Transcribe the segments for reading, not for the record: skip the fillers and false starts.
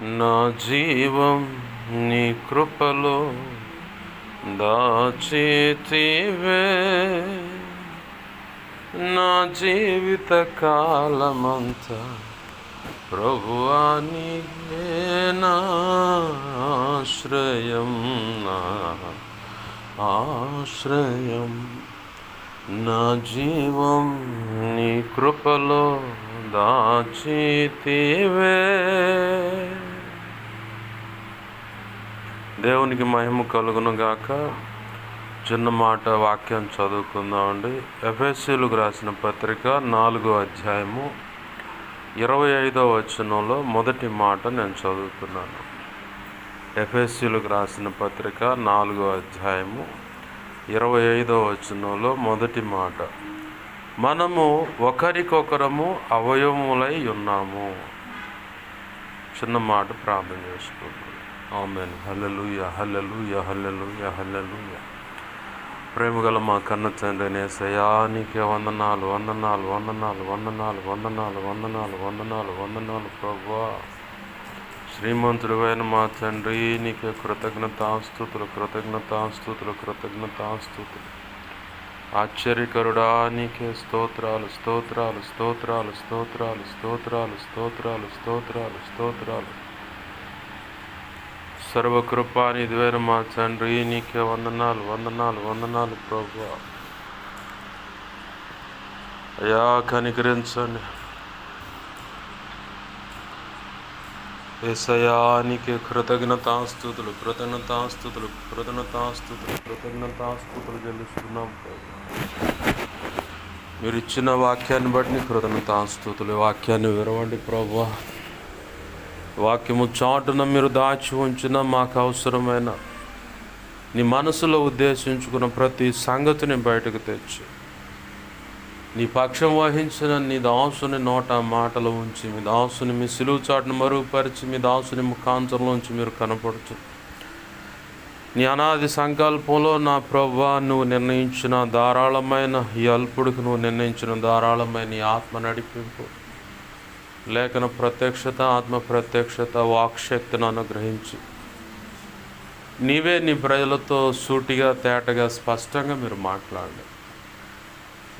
నా జీవం నీ కృపలో దాచితివే, నా జీవిత కాలమంతా ప్రభువా నీవే నా ఆశ్రయం, నా ఆశ్రయం. నా జీవం నీ కృపలో దాచితివే. దేవునికి మహిమ కలుగును గాక. చిన్న మాట వాక్యం చదువుకుందామండి. ఎఫెసీయులకు రాసిన పత్రిక 4వ అధ్యాయము 25వ వచనంలో మొదటి మాట నేను చదువుతున్నాను. ఎఫెసీయులకు రాసిన పత్రిక 4వ అధ్యాయము 25వ వచనంలో మొదటి మాట, మనము ఒకరికొకరము అవయవములై ఉన్నాము. చిన్న మాట ప్రార్థన చేసుకుందాం. ఆమేన్. హల్లెలూయా, హల్లెలూయా, హల్లెలూయా, హల్లెలూయా. ప్రేమగల మా కన్న తండ్రి యేసయ్యా, నీకే వందనాలు, వందనాలు, వందనాలు, వందనాలు, వందనాలు, వందనాలు, వందనాలు, వందనాలు ప్రభువా. శ్రీమంతుడైన మా తండ్రి, నీకే కృతజ్ఞతాస్తుతులు, కృతజ్ఞతాస్తుతులు, కృతజ్ఞతాస్తుతులు. ఆశ్చర్యకరుడా, నీకే స్తోత్రాలు, స్తోత్రాలు, స్తోత్రాలు, స్తోత్రాలు, స్తోత్రాలు, స్తోత్రాలు, స్తోత్రాలు, స్తోత్రాలు. సర్వకృపానిధివైన మా తండ్రి, నీకే వందనాలు, వందనాలు, వందనాలు ప్రభువా. అయ్యా కనికరించండి యేసయ్యా, నీకే కృతజ్ఞతాస్తుతులు, కృతజ్ఞతాస్తుతులు, కృతజ్ఞతాస్తుతులు, కృతజ్ఞతాస్తుతులు చెల్లిస్తున్నాం ప్రభువా. మీరు ఇచ్చిన వాక్యాన్ని బట్టి కృతజ్ఞతాస్తుతులు. వాక్యాన్ని విరవండి ప్రభువా. వాక్యము చాటున మీరు దాచి ఉంచిన మాకు అవసరమైన నీ మనసులో ఉద్దేశించుకున్న ప్రతి సంగతిని బయటకు తెచ్చి నీ పక్షం వహించిన నీ దాసుని నోట మాటలు ఉంచి, మీ దాసుని మీ సిలువు చాటును మరుగుపరిచి, మీ దాసుని ముఖాంతరంలోంచి మీరు కనపడుచు నీ అనాది సంకల్పంలో నా ప్రభువా నువ్వు నిర్ణయించిన ధారాళమైన ఈ అల్పుడికి నువ్వు నిర్ణయించిన ధారాళమైన ఈ ఆత్మ నడిపింపు, లేఖన ప్రత్యక్షత, ఆత్మ ప్రత్యక్షత, వాక్శక్తిని అనుగ్రహించి నీవే నీ ప్రజలతో సూటిగా, తేటగా, స్పష్టంగా మీరు మాట్లాడండి.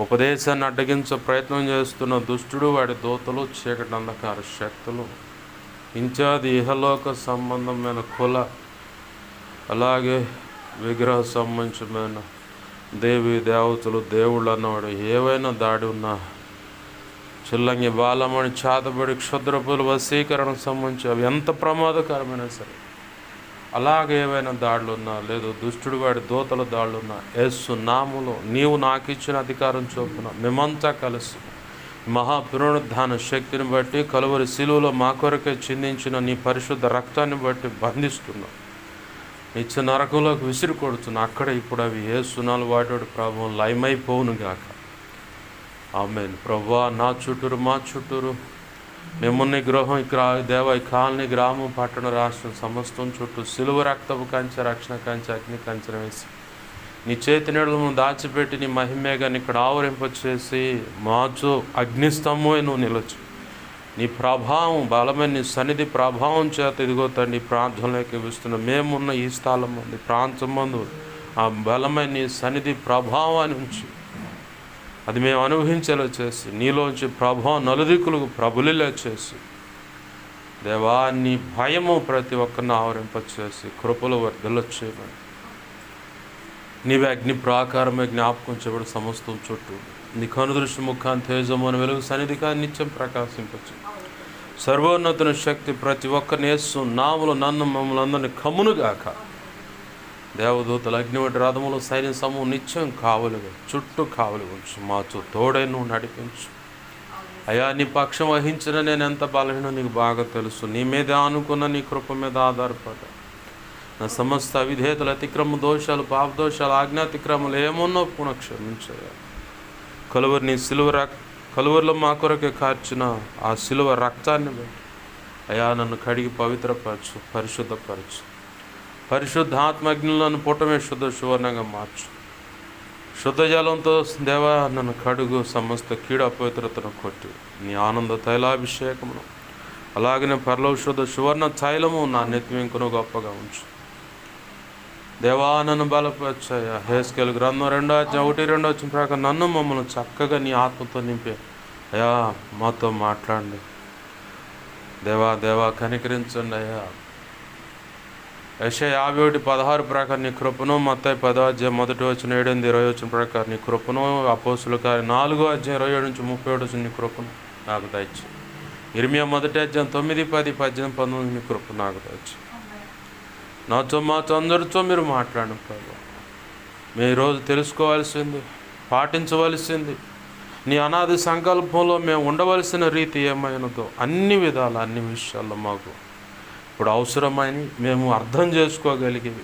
ఉపదేశాన్ని అడ్డగించే ప్రయత్నం చేస్తున్న దుష్టుడు, వాడి దూతలు, చీకటి అంధకార శక్తులు, ఇంచాది ఇహలోక సంబంధమైన కుల, అలాగే విగ్రహ సంబంధమైన దేవి దేవతలు, దేవుళ్ళు అన్నవాడు ఏవైనా దాడి ఉన్నా, చిల్లంగి బాలమని చాతబడి క్షుద్రపులు వశీకరణ సంబంధించి అవి ఎంత ప్రమాదకరమైనా సరే, అలాగే ఏవైనా దాడులు ఉన్నా, లేదు దుష్టుడు వాడి దూతల దాడులు ఉన్నా, యేసు నామములో నీవు నాకు ఇచ్చిన అధికారం చొప్పున మేమంతా కలిసి మహాపునరుద్ధాన శక్తిని బట్టి, కలువరి శిలువలో మా కొరకే చిందించిన నీ పరిశుద్ధ రక్తాన్ని బట్టి బంధిస్తున్నాం. నిత్య నరకంలోకి విసిరి కొడుతున్నా. అక్కడ ఇప్పుడు అవి యేసునాలు వాటి ప్రభావం లయమైపోవును గాక. ఆమేన్. ప్రభువా, నా చుట్టూరు, మా చుట్టూరు మేమున్న గృహం, దేవ ఈ కాలనీ, గ్రామం, పట్టణ, రాష్ట్రం సమస్తం చుట్టూ సిలువ రక్తపు కంచె, రక్షణ కంచె, అగ్ని కంచెను వేసి నీ చేతి నీడలను దాచిపెట్టి నీ మహిమేగాన్ని ఇక్కడ ఆవరింపచేసి మాచు అగ్నిస్తంభమే నువ్వు నిలచు. నీ ప్రభావం బలమైన నీ సన్నిధి ప్రభావం చేత ఇదిగో తండ్రి ప్రార్థనలోకి ఇస్తున్న మేమున్న ఈ స్థలం ఉంది, ప్రాంతం మందు ఆ బలమైన నీ సన్నిధి ప్రభావాన్ని ఉంచి అది మేము అనుభవించేలా చేసి, నీలోంచి ప్రభావం నలుదిక్కులకు ప్రబలిలా చేసి, దేవా నీ భయము ప్రతి ఒక్కరిని ఆవరింపచేసి కృపలో వర్ధలు చేయమని నీవే అగ్ని ప్రాకారమే జ్ఞాపకం చేయబడి సమస్తం చుట్టూ నీ కనుదృష్టి ముఖాన్ని తేజమని వెలుగు సన్నిధిగా నిత్యం ప్రకాశింపచ్చు. సర్వోన్నతుని శక్తి ప్రతి ఒక్కరిని యేసు నామములో నన్ను మమ్మల్ని అందరినీ కమ్మునుగాక. దేవదూతల అగ్నివంటి రథములు సైన్య సమూహం నిత్యం కావలిగా చుట్టూ కావలి ఉంచు. మాతో తోడై నువ్వు నడిపించు. అయ్యా, నీ పక్షం వహించిన నేను ఎంత బలహీనో నీకు బాగా తెలుసు. నీ మీద ఆనుకున్న నీ కృప మీద ఆధారపడ్డా నా సమస్త అవిధేతలు, అతిక్రమ దోషాలు, పాపదోషాలు, ఆజ్ఞాతిక్రమాలు ఏమున్నో పునః క్షమించయ్యా. కలువరిలో మా కొరకే కార్చిన ఆ సిలువ రక్తాన్ని బట్టి అయ్యా నన్ను కడిగి పవిత్రపరచు, పరిశుద్ధపరచు. పరిశుద్ధాత్మజ్ఞులను పుటమే శుద్ధ సువర్ణంగా మార్చు. శుద్ధ జలంతో దేవా నన్ను కడుగు, సమస్త కీడు అపవిత్రతను కొట్టి నీ ఆనంద తైలాభిషేకమును అలాగనే పరలోషుద్ధ సువర్ణ తైలము నా నెత్తి వెంకును గొప్పగా ఉంచు. దేవా నన్ను బలపరచయ్యా. హెస్కేలు గ్రంథం 2:1-2 వచ్చిన ప్రకారం నన్ను మమ్మల్ని చక్కగా నీ ఆత్మతో నింపే అయ్యా. మాతో మాట్లాడండి దేవా. దేవా కనికరించండి అయ్యా. యెషయా 51:16 ప్రకారం నీ కృపను, మత్తయి 10:1-7-20 వచ్చిన ప్రకారం నీ కృపను, అపోస్తుల కార్యం 4:27-37 నీ కృపను నాకు దయచి. ఇర్మియా 1:9-10-18-19 నీ కృప నాకు దయచి. నాతో మాతో అందరితో మీరు మాట్లాడండి ప్రభు. మేము ఈరోజు తెలుసుకోవాల్సింది, పాటించవలసింది, నీ అనాది సంకల్పంలో మేము ఉండవలసిన రీతి ఏమైనదో అన్ని విధాలు అన్ని విషయాల్లో మాకు ఇప్పుడు అవసరమైన మేము అర్థం చేసుకోగలిగేవి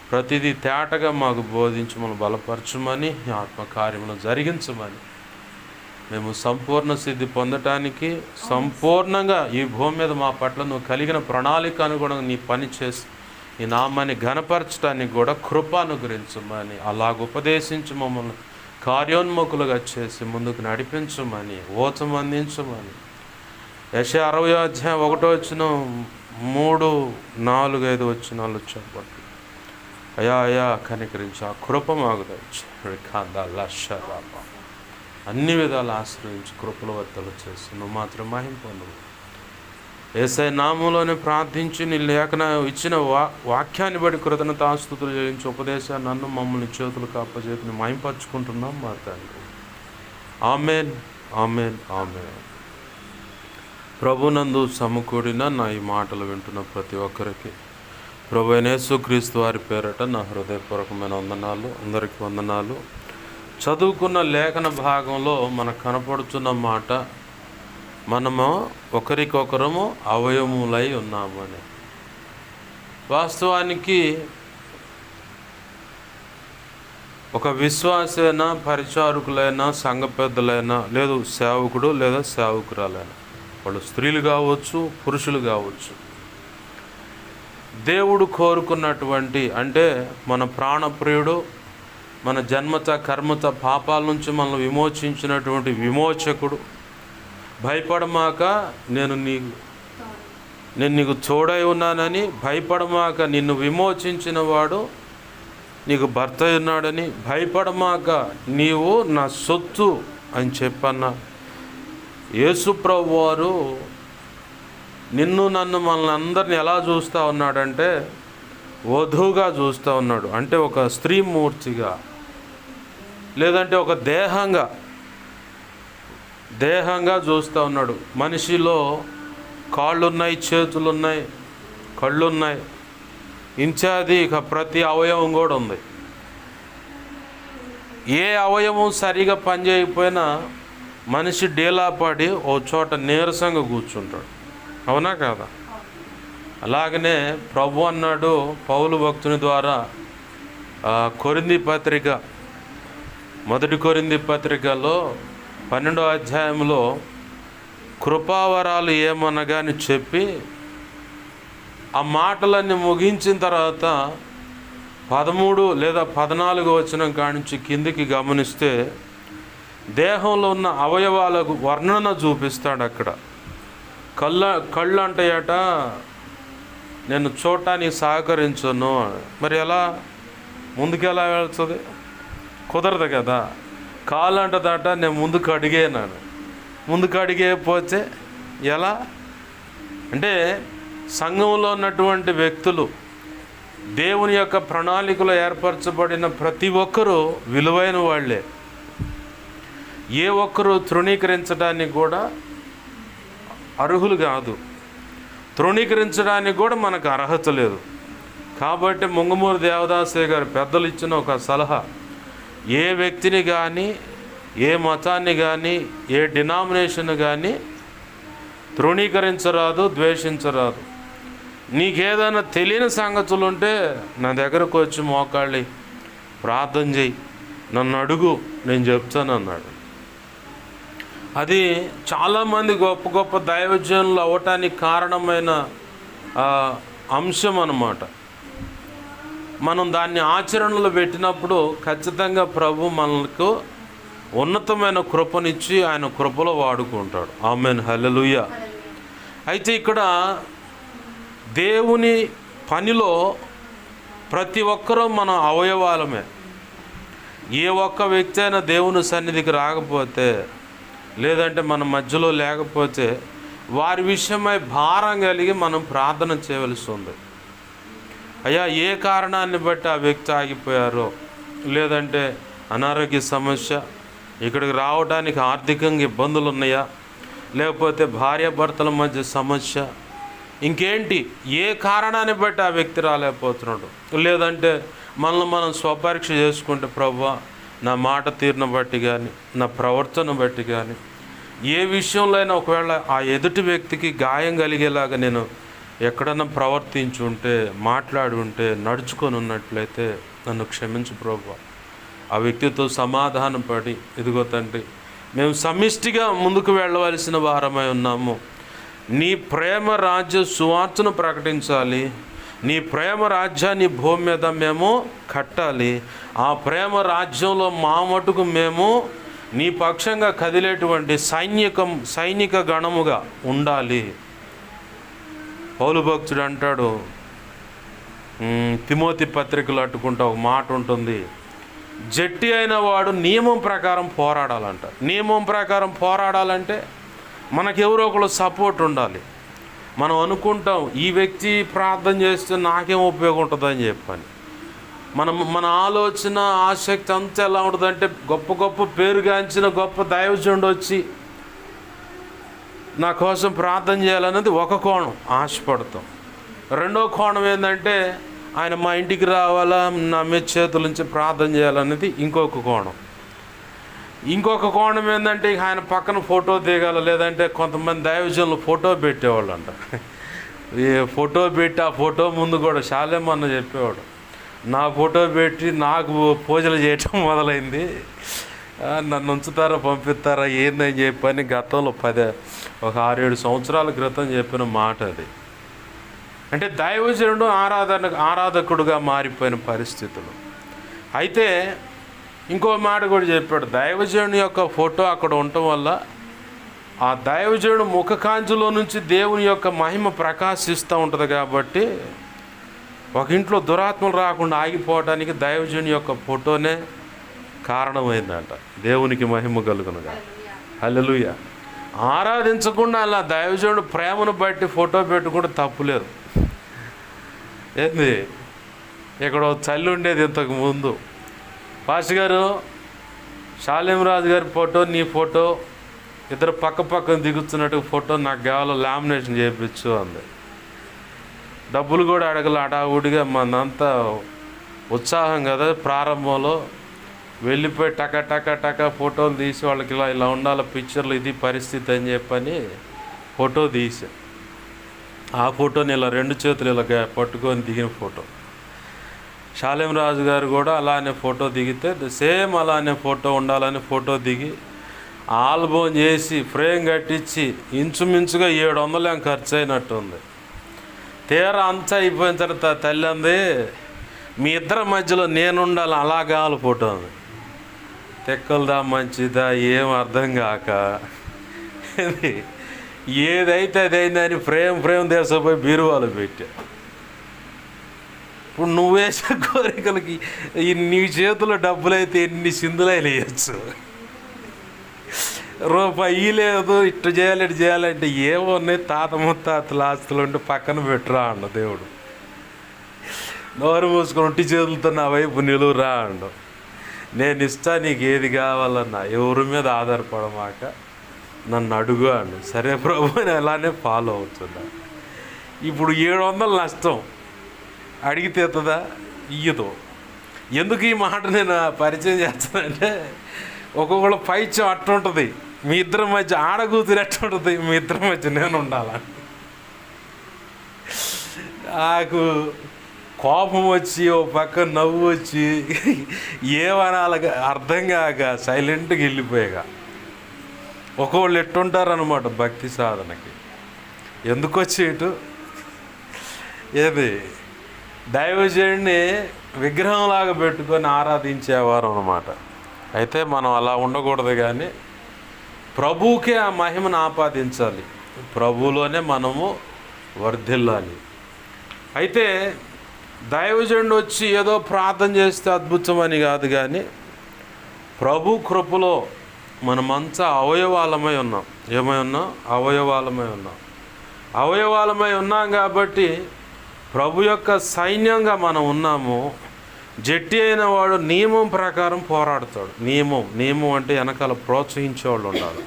ప్రతిదీ తేటగా మాకు బోధించి మనం బలపరచమని, ఆత్మకార్యమును జరిగించమని, మేము సంపూర్ణ సిద్ధి పొందటానికి సంపూర్ణంగా ఈ భూమి మీద మా పట్ల నువ్వు కలిగిన ప్రణాళిక అనుగుణంగా నీ పని చేసి నీ నామాన్ని ఘనపరచడానికి కూడా కృప అనుగ్రహించమని, అలాగ ఉపదేశించి మమ్మల్ని కార్యోన్ముఖులుగా చేసి ముందుకు నడిపించమని, ఓచం అందించమని. యెషయా 60:1-3-4-5 చెప్పండి అయ్యా. అయ్యా కనికరించి ఆ కృప మాకు దయచి. అన్ని విధాలు ఆశ్రయించి కృపల వర్తలు చేసి నువ్వు మాత్రం మహిమ పొందువు. యేసయ్య నామంలోనే ప్రార్థించి నీ లేఖన ఇచ్చిన వాక్యాన్ని బట్టి కృతజ్ఞతాస్తుతులు చెల్లించి ఉపదేశాన్ని నన్ను మమ్మల్ని చేతులు కాపజేసి మహింపరచుకుంటున్నాం మా తండ్రి. Amen, amen, amen. ప్రభునందు సమకూడిన నా ఈ మాటలు వింటున్న ప్రతి ఒక్కరికి ప్రభు అయిన యేసుక్రీస్తు వారి పేరట నా హృదయపూర్వకమైన వందనాలు. అందరికీ వందనాలు. చదువుకున్న లేఖన భాగంలో మనకు కనపడుతున్న మాట, మనము ఒకరికొకరము అవయములై ఉన్నామని. వాస్తవానికి ఒక విశ్వాసైనా, పరిచారకులైనా, సంఘ పెద్దలైనా, లేదు సేవకుడు లేదా సేవకురాలైనా, వాళ్ళు స్త్రీలు కావచ్చు, పురుషులు కావచ్చు, దేవుడు కోరుకున్నటువంటి అంటే మన ప్రాణప్రియుడు, మన జన్మత కర్మత పాపాల నుంచి మనల్ని విమోచించినటువంటి విమోచకుడు, భయపడమాక నేను నీకు తోడై ఉన్నానని, భయపడమాక నిన్ను విమోచించిన వాడు నీకు భర్త ఉన్నాడని, భయపడమాక నీవు నా సొత్తు అని చెప్పన్న యేసు ప్రభు వారు నిన్ను నన్ను మనల్ని అందరిని ఎలా చూస్తూ ఉన్నాడంటే వధువుగా చూస్తూ ఉన్నాడు. అంటే ఒక స్త్రీ మూర్తిగా, లేదంటే ఒక దేహంగా చూస్తూ ఉన్నాడు. మనిషిలో కాళ్ళున్నాయి, చేతులున్నాయి, కళ్ళున్నాయి, ఇంచాది ఇక ప్రతి అవయవం కూడా ఉంది. ఏ అవయవం సరిగా పనిచేయకపోయినా మనిషి డేలా పడి ఓ చోట నీరసంగా కూర్చుంటాడు. అవునా కాదా? అలాగనే ప్రభు అన్నాడు పౌలు భక్తుని ద్వారా కొరింథీ పత్రిక, 1 కొరింథీ పత్రికలో 12వ అధ్యాయంలో కృపావరాలు ఏమనగా అని చెప్పి ఆ మాటలన్నీ ముగించిన తర్వాత 13 లేదా 14 వచనం కానించి కిందికి గమనిస్తే దేహంలో ఉన్న అవయవాలకు వర్ణన చూపిస్తాడు. అక్కడ కళ్ళు అంటాయట, నేను చూడటానికి సహకరించను. మరి ఎలా ముందుకు ఎలా వెళ్తుంది? కుదరదు కదా. కాళ్ళు అంటదట, నేను ముందుకు అడిగేనాను. ముందుకు అడిగేయకపోతే ఎలా? అంటే సంఘంలో ఉన్నటువంటి వ్యక్తులు, దేవుని యొక్క ప్రణాళికలో ఏర్పరచబడిన ప్రతి ఒక్కరూ విలువైన వాళ్ళే. ఏ ఒక్కరూ తృణీకరించడానికి కూడా అర్హులు కాదు. తృణీకరించడానికి కూడా మనకు అర్హత లేదు. కాబట్టి ముంగమూరు దేవదాసయ్య గారు పెద్దలు ఇచ్చిన ఒక సలహా, ఏ వ్యక్తిని కానీ, ఏ మతాన్ని కానీ, ఏ డినామినేషన్ కానీ తృణీకరించరాదు, ద్వేషించరాదు. నీకేదైనా తెలియని సంగతులు ఉంటే నా దగ్గరకు వచ్చి మోకాళ్ళి ప్రార్థన చేయి, నన్ను అడుగు, నేను చెప్తాను అన్నాడు. అది చాలామంది గొప్ప గొప్ప దైవజనులు అవ్వటానికి కారణమైన అంశం అన్నమాట. మనం దాన్ని ఆచరణలో పెట్టినప్పుడు ఖచ్చితంగా ప్రభు మనకు ఉన్నతమైన కృపనిచ్చి ఆయన కృపలో వాడుకుంటాడు. ఆమెన్, హల్లెలూయా. అయితే ఇక్కడ దేవుని పనిలో ప్రతి ఒక్కరూ మన అవయవాలమే. ఏ ఒక్క వ్యక్తి అయినా దేవుని సన్నిధికి రాకపోతే, లేదంటే మన మధ్యలో లేకపోతే, వారి విషయమై భారం కలిగి మనం ప్రార్థన చేయవలసి ఉంది. అయ్యా, ఏ కారణాన్ని బట్టి ఆ వ్యక్తి ఆగిపోయారో, లేదంటే అనారోగ్య సమస్య, ఇక్కడికి రావడానికి ఆర్థికంగా ఇబ్బందులు ఉన్నాయా, లేకపోతే భార్యాభర్తల మధ్య సమస్య, ఇంకేంటి, ఏ కారణాన్ని బట్టి ఆ వ్యక్తి రాలేకపోతున్నాడు, లేదంటే మనల్ని మనం స్వపరీక్ష చేసుకుంటే, ప్రభువా నా మాట తీరును బట్టి కానీ, నా ప్రవర్తన బట్టి కానీ, ఏ విషయంలో అయినా ఒకవేళ ఆ ఎదుటి వ్యక్తికి గాయం కలిగేలాగా నేను ఎక్కడన్నా ప్రవర్తించుంటే, మాట్లాడి ఉంటే, నడుచుకొని ఉన్నట్లయితే నన్ను క్షమించు ప్రభువా. ఆ వ్యక్తితో సమాధానం పడి, ఇదిగో తండ్రి, మేము సమిష్టిగా ముందుకు వెళ్ళవలసిన వారమై ఉన్నాము. నీ ప్రేమ రాజ్య సువార్తను ప్రకటించాలి. నీ ప్రేమ రాజ్యాన్ని భూమి మీద మేము కట్టాలి. ఆ ప్రేమ రాజ్యంలో మా మటుకు మేము నీ పక్షంగా కదిలేటువంటి సైనిక గణముగా ఉండాలి. పౌలు భక్తుడు అంటాడు, తిమోతి పత్రికలు అట్టుకుంటా ఒక మాట ఉంటుంది, జట్టి అయిన వాడు నియమం ప్రకారం పోరాడాలంట. నియమం ప్రకారం పోరాడాలంటే మనకెవరో ఒకళ్ళు సపోర్ట్ ఉండాలి. మనం అనుకుంటాం, ఈ వ్యక్తి ప్రార్థన చేస్తే నాకేం ఉపయోగం ఉంటుందని చెప్పని. మన ఆలోచన, ఆసక్తి అంతా ఎలా ఉంటుందంటే, గొప్ప పేరుగాంచిన గొప్ప దైవజనుడు వచ్చి నా కోసం ప్రార్థన చేయాలన్నది ఒక కోణం, ఆశపడతాం. రెండో కోణం ఏంటంటే, ఆయన మా ఇంటికి రావాలా, నా మీద చేతుల నుంచి ప్రార్థన చేయాలన్నది ఇంకొక కోణం. ఇంకొక కోణం ఏంటంటే, ఆయన పక్కన ఫోటో దిగాల, లేదంటే కొంతమంది దైవజనులు ఫోటో పెట్టేవాళ్ళు అంట. ఈ ఫోటో పెట్టి ఆ ఫోటో ముందు కూడా శాలేమన్న చెప్పేవాడు, నా ఫోటో పెట్టి నాకు పూజలు చేయటం మొదలైంది, నన్ను ఉంచుతారా పంపిస్తారా ఏందని చెప్పని గతంలో ఒక 6-7 సంవత్సరాల క్రితం చెప్పిన మాట అది. అంటే దైవజనుడు ఆరాధకుడుగా మారిపోయిన పరిస్థితులు. అయితే ఇంకో మాట కూడా చెప్పాడు, దైవజనుడి యొక్క ఫోటో అక్కడ ఉండటం వల్ల ఆ దైవజనుడు ముఖకాంతిలో నుంచి దేవుని యొక్క మహిమ ప్రకాశిస్తూ ఉంటుంది. కాబట్టి ఒక ఇంట్లో దురాత్మలు రాకుండా ఆగిపోవడానికి దైవజనుని యొక్క ఫోటోనే కారణమైందంట. దేవునికి మహిమ కలుగునుగా. హల్లెలూయా. ఆరాధించకుండా అలా దైవజనుడు ప్రేమను బట్టి ఫోటో పెట్టుకుంటే తప్పులేదు. ఏంది, ఇక్కడ తల్లి ఉండేది ఇంతకు ముందు, పాస్టర్ గారు షాలేం రాజు గారి ఫోటో, నీ ఫోటో ఇద్దరు పక్కన దిగుతున్నట్టు ఫోటో నాకు కావాలో లామినేషన్ చేయించు అంది. డబ్బులు కూడా అడగల, అడావుడిగా మనంతా ఉత్సాహం కదా ప్రారంభంలో, వెళ్ళిపోయి టక ఫోటోలు తీసి వాళ్ళకి ఇలా ఉండాలి పిక్చర్లు, ఇది పరిస్థితి అని చెప్పని ఫోటో తీసా. ఆ ఫోటోని ఇలా 2 చేతులు ఇలా పట్టుకొని దిగిన ఫోటో. షాలేం రాజు గారు కూడా అలానే ఫోటో దిగితే సేమ్ అలానే ఫోటో ఉండాలని ఫోటో దిగి ఆల్బమ్ చేసి ఫ్రేమ్ కట్టించి ఇంచుమించుగా 700 ఖర్చు అయినట్టుంది. తీరా అంతా అయిపోయిన తర్వాత తల్లి అంది, మీ ఇద్దరి మధ్యలో నేను ఉండాలి, అలా కావాలి ఫోటో అంది. తెక్కలదా మంచిదా ఏం అర్థం కాక ఏదైతే అదైందని ఫ్రేమ్ తీసుకుపోయి బీరువాలు పెట్టా. ఇప్పుడు నువ్వేసే కోరికలకి నీ చేతిలో డబ్బులైతే ఎన్ని సింధులైనా వేయచ్చు. రూపాయి లేదు, ఇటు చేయాలంటే ఏమో ఉన్నాయి, తాత ముత్తాతల ఆస్తులు ఉంటే పక్కన పెట్టురా అండు దేవుడు. నోరు మూసుకొని ఒంటి చేతులతో నా వైపు నిలువురా అండు. నేను ఇస్తా, నీకు ఏది కావాలన్నా, ఎవరి మీద ఆధారపడమాక నన్ను అడుగు అండు. సరే ప్రభు, నేను అలానే ఫాలో అవుతున్నా. ఇప్పుడు 700 నష్టం, అడిగితే ఎత్తదా, ఇయ్యదు. ఎందుకు ఈ మాట నేను పరిచయం చేస్తానంటే, ఒక్కొక్కళ్ళ పైత్యం అట్టుంటుంది, మీ ఇద్దరి మధ్య ఆడకూతురు ఎట్టుంటుంది, మీ ఇద్దరి మధ్య నేను ఉండాలని. నాకు కోపం వచ్చి ఓ పక్క నవ్వు వచ్చి ఏమనాలగా అర్థం కాక సైలెంట్గా వెళ్ళిపోయాక. ఒక్కొళ్ళు ఎట్టుంటారనమాట భక్తి సాధనకి. ఎందుకు వచ్చేటు ఏది దైవజనుడిని విగ్రహంలాగా పెట్టుకొని ఆరాధించేవారు అనమాట. అయితే మనం అలా ఉండకూడదు, కానీ ప్రభువుకే ఆ మహిమను ఆపాదించాలి. ప్రభువులోనే మనము వర్ధిల్లాలి. అయితే దైవజనుడు వచ్చి ఏదో ప్రార్థన చేస్తే అద్భుతం అని కాదు, కానీ ప్రభు కృపలో మనమంతా అవయవాలమై ఉన్నాం. ఏమై ఉన్నాం? అవయవాలమై ఉన్నాం కాబట్టి ప్రభు యొక్క సైన్యంగా మనం ఉన్నాము. జట్టి అయిన వాడు నియమం ప్రకారం పోరాడతాడు. నియమం అంటే వెనకాల ప్రోత్సహించేవాళ్ళు ఉండాలి.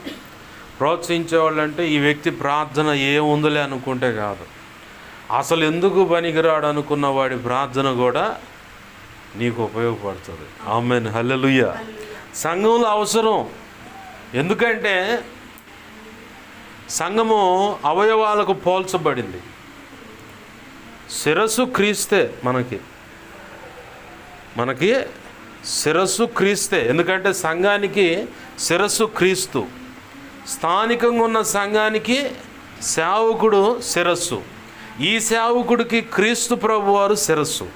ప్రోత్సహించేవాళ్ళు అంటే ఈ వ్యక్తి ప్రార్థన ఏముందిలే అనుకుంటే కాదు, అసలు ఎందుకు పనికిరాడు అనుకున్న వాడి ప్రార్థన కూడా నీకు ఉపయోగపడుతుంది. ఆమేన్, హల్లెలూయా. సంఘంలో అవసరం. ఎందుకంటే సంఘము అవయవాలకు పోల్చబడింది. శిరస్సు క్రీస్తే. మనకి శిరస్సు క్రీస్తే. ఎందుకంటే సంఘానికి శిరస్సు క్రీస్తు. స్థానికంగా ఉన్న సంఘానికి సేవకుడు శిరస్సు. ఈ సేవకుడికి క్రీస్తు ప్రభువారు శిరస్సు.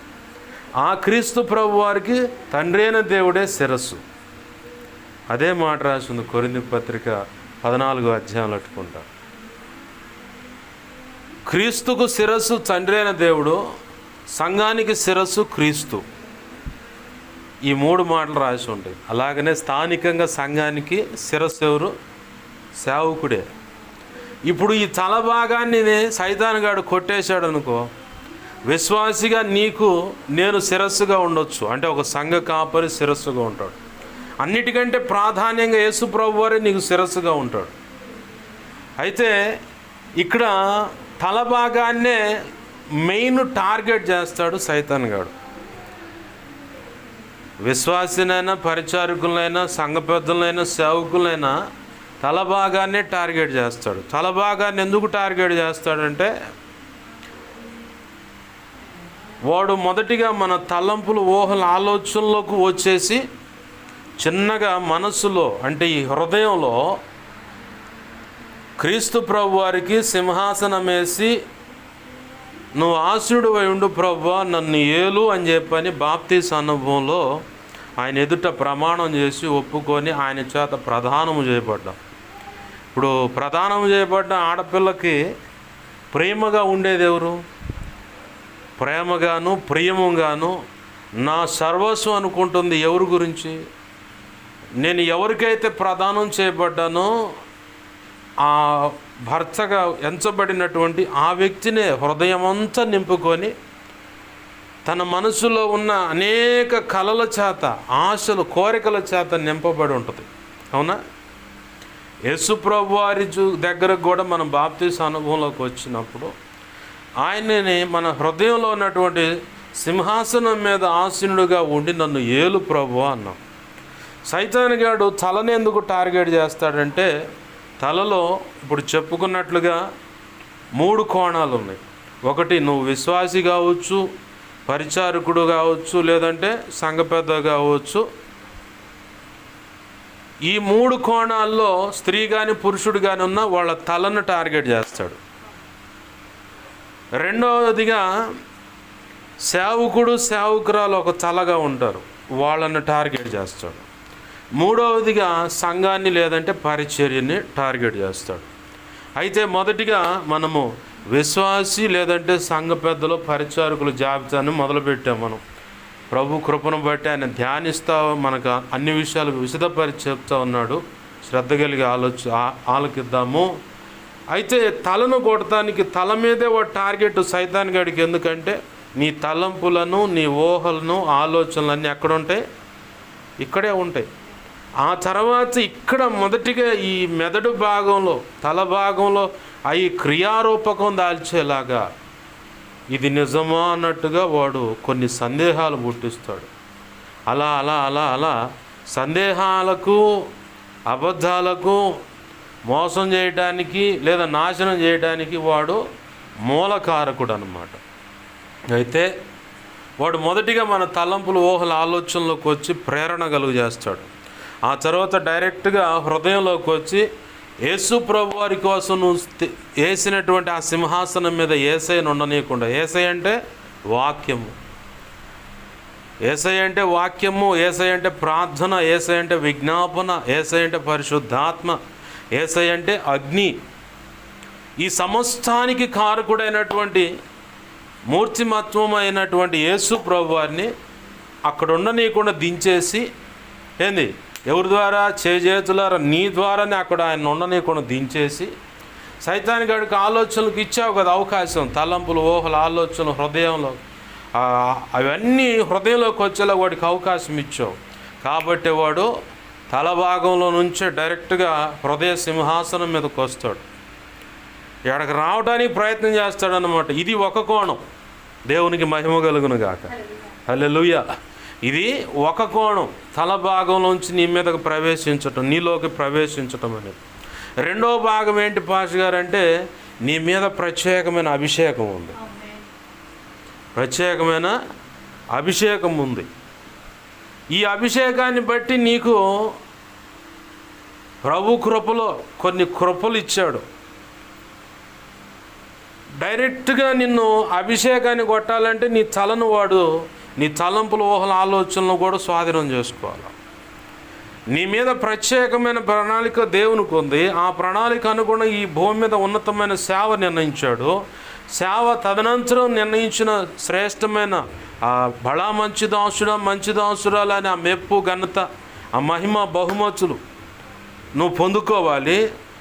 ఆ క్రీస్తు ప్రభువారికి తండ్రి అయిన దేవుడే శిరస్సు. అదే మాట రాసింది కొరింథీ పత్రిక 14వ అధ్యాయంలో అట్టుకుంటా. క్రీస్తుకు శిరస్సు తండ్రి అయిన దేవుడు, సంఘానికి శిరస్సు క్రీస్తు. ఈ 3 మాటలు రాసి ఉంటాయి. అలాగనే స్థానికంగా సంఘానికి శిరస్సు ఎవరు? సేవకుడే. ఇప్పుడు ఈ తల భాగాన్ని సైతానుగాడు కొట్టేశాడు అనుకో, విశ్వాసిగా నేను శిరస్సుగా ఉండొచ్చు. అంటే ఒక సంఘ కాపరి శిరస్సుగా ఉంటాడు. అన్నిటికంటే ప్రాధాన్యంగా యేసు ప్రభువారే నీకు శిరస్సుగా ఉంటాడు. అయితే ఇక్కడ తల భాగాన్నే మెయిన్ టార్గెట్ చేస్తాడు సైతానుగాడు. విశ్వాసినైనా, పరిచారకులైనా, సంఘ పెద్దలైనా, సేవకులైనా తల భాగాన్నే టార్గెట్ చేస్తాడు. తల భాగాన్ని ఎందుకు టార్గెట్ చేస్తాడంటే, వాడు మొదటిగా మన తలంపులు, ఊహల, ఆలోచనలోకి వచ్చేసి చిన్నగా మనస్సులో, అంటే ఈ హృదయంలో క్రీస్తు ప్రభు వారికి సింహాసనం వేసి నువ్వు ఆశీనుడు అయి ఉండు ప్రభువా, నన్ను ఏలు అని చెప్పని బాప్తీసు అనుభవంలో ఆయన ఎదుట ప్రమాణం చేసి ఒప్పుకొని ఆయన చేత ప్రదానము చేయబడ్డాం. ఇప్పుడు ప్రదానం చేయబడ్డ ఆడపిల్లకి ప్రేమగా ఉండేది ఎవరు? ప్రేమగాను ప్రియముగాను నా సర్వస్వం అనుకుంటుంది ఎవరి గురించి? నేను ఎవరికైతే ప్రదానం చేయబడ్డానో ఆ భర్తగా ఎంచబడినటువంటి ఆ వ్యక్తినే హృదయమంతా నింపుకొని తన మనసులో ఉన్న అనేక కలల చేత, ఆశలు, కోరికల చేత నింపబడి ఉంటుంది. అవునా? యేసు ప్రభు వారి దగ్గరకు కూడా మనం బాప్తీసు అనుభవంలోకి వచ్చినప్పుడు ఆయనని మన హృదయంలో ఉన్నటువంటి సింహాసనం మీద ఆసీనుడుగా ఉండి నన్ను ఏలు ప్రభువా అన్నాం. సైతానుగాడు తలని ఎందుకు టార్గెట్ చేస్తాడంటే, తలలో ఇప్పుడు చెప్పుకున్నట్లుగా 3 కోణాలు ఉన్నాయి. ఒకటి, నువ్వు విశ్వాసి కావచ్చు, పరిచారకుడు కావచ్చు, లేదంటే సంఘ పెద్ద కావచ్చు. ఈ 3 కోణాల్లో స్త్రీ కానీ పురుషుడు కానీ ఉన్న వాళ్ళ తలను టార్గెట్ చేస్తాడు. రెండవదిగా సేవకుడు, సేవకురాలు ఒక తలగా ఉంటారు, వాళ్ళను టార్గెట్ చేస్తాడు. మూడవదిగా సంఘాన్ని లేదంటే పరిచర్యని టార్గెట్ చేస్తాడు. అయితే మొదటిగా మనము విశ్వాసి లేదంటే సంఘ పెద్దలు, పరిచారకుల జాబితాను మొదలుపెట్టాం. మనం ప్రభు కృపను బట్టి ఆయన ధ్యానిస్తా మనకు అన్ని విషయాలు విశదపరిచి చెప్తా ఉన్నాడు. శ్రద్ధ కలిగి ఆలకిద్దాము. అయితే తలను కొడటానికి తల మీదే ఒక టార్గెట్ సైతానుగాడికి. ఎందుకంటే నీ తలంపులను, నీ ఊహలను, ఆలోచనలన్నీ ఎక్కడ ఉంటాయి? ఇక్కడే ఉంటాయి. ఆ తర్వాత ఇక్కడ మొదటిగా ఈ మెదడు భాగంలో, తల భాగంలో అవి క్రియారూపకం దాల్చేలాగా ఇది నిజమా అన్నట్టుగా వాడు కొన్ని సందేహాలు పుట్టిస్తాడు. అలా అలా అలా అలా సందేహాలకు, అబద్ధాలకు, మోసం చేయడానికి లేదా నాశనం చేయడానికి వాడు మూలకారకుడు అన్నమాట. అయితే వాడు మొదటిగా మన తలంపులు, ఊహల, ఆలోచనలోకి వచ్చి ప్రేరణ కలుగు చేస్తాడు. ఆ తర్వాత డైరెక్ట్గా హృదయంలోకి వచ్చి యేసు ప్రభు వారి కోసం నువ్వు వేసినటువంటి ఆ సింహాసనం మీద యేసయ్యను ఉండనీయకుండా, యేసయ్య అంటే వాక్యము, యేసయ్య అంటే వాక్యము, యేసయ్య అంటే ప్రార్థన, యేసయ్య అంటే విజ్ఞాపన, యేసయ్య అంటే పరిశుద్ధాత్మ, యేసయ్య అంటే అగ్ని, ఈ సమస్తానికి కారకుడైనటువంటి మూర్తిమత్వం అయినటువంటి యేసు ప్రభు వారిని అక్కడ ఉండనీయకుండా దించేసి ఏంది ఎవరి ద్వారా చేతులారా నీ ద్వారానే అక్కడ ఆయన ఉండనీయకుండా దించేసి సైతాన్ గాడికి ఆలోచనలకు ఇచ్చావు కదా అవకాశం, తలంపులు, ఊహలు, ఆలోచనలు హృదయంలో అవన్నీ హృదయంలోకి వచ్చేలా వాడికి అవకాశం ఇచ్చావు. కాబట్టి వాడు తల భాగంలో నుంచే డైరెక్ట్గా హృదయ సింహాసనం మీదకి వస్తాడు, ఇక్కడికి రావడానికి ప్రయత్నం చేస్తాడనమాట. ఇది ఒక కోణం. దేవునికి మహిమ కలుగును గాక. హల్లెలూయా. ఇది ఒక కోణం, తల భాగంలోంచి నీ మీదకి ప్రవేశించటం, నీలోకి ప్రవేశించటం అనేది. రెండో భాగం ఏంటి పాస్ గారు అంటే, నీ మీద ప్రత్యేకమైన అభిషేకం ఉంది. ప్రత్యేకమైన అభిషేకం ఉంది. ఈ అభిషేకాన్ని బట్టి నీకు ప్రభు కృపలో కొన్ని కృపలు ఇచ్చాడు. డైరెక్ట్గా నిన్ను అభిషేకాన్ని కొట్టాలంటే నీ తలను వాడు నీ తలంపుల ఊహల ఆలోచనలు కూడా స్వాధీనం చేసుకోవాలి. నీ మీద ప్రత్యేకమైన ప్రణాళిక దేవునికి ఉంది. ఆ ప్రణాళిక అనుగుణంగా ఈ భూమి మీద ఉన్నతమైన సేవ నిర్ణయించాడు. సేవ తదనంతరం నిర్ణయించిన శ్రేష్టమైన బడా మంచి దాసురాలు అని ఆ మెప్పు, ఘనత, ఆ మహిమ, బహుమతులు నువ్వు పొందుకోవాలి.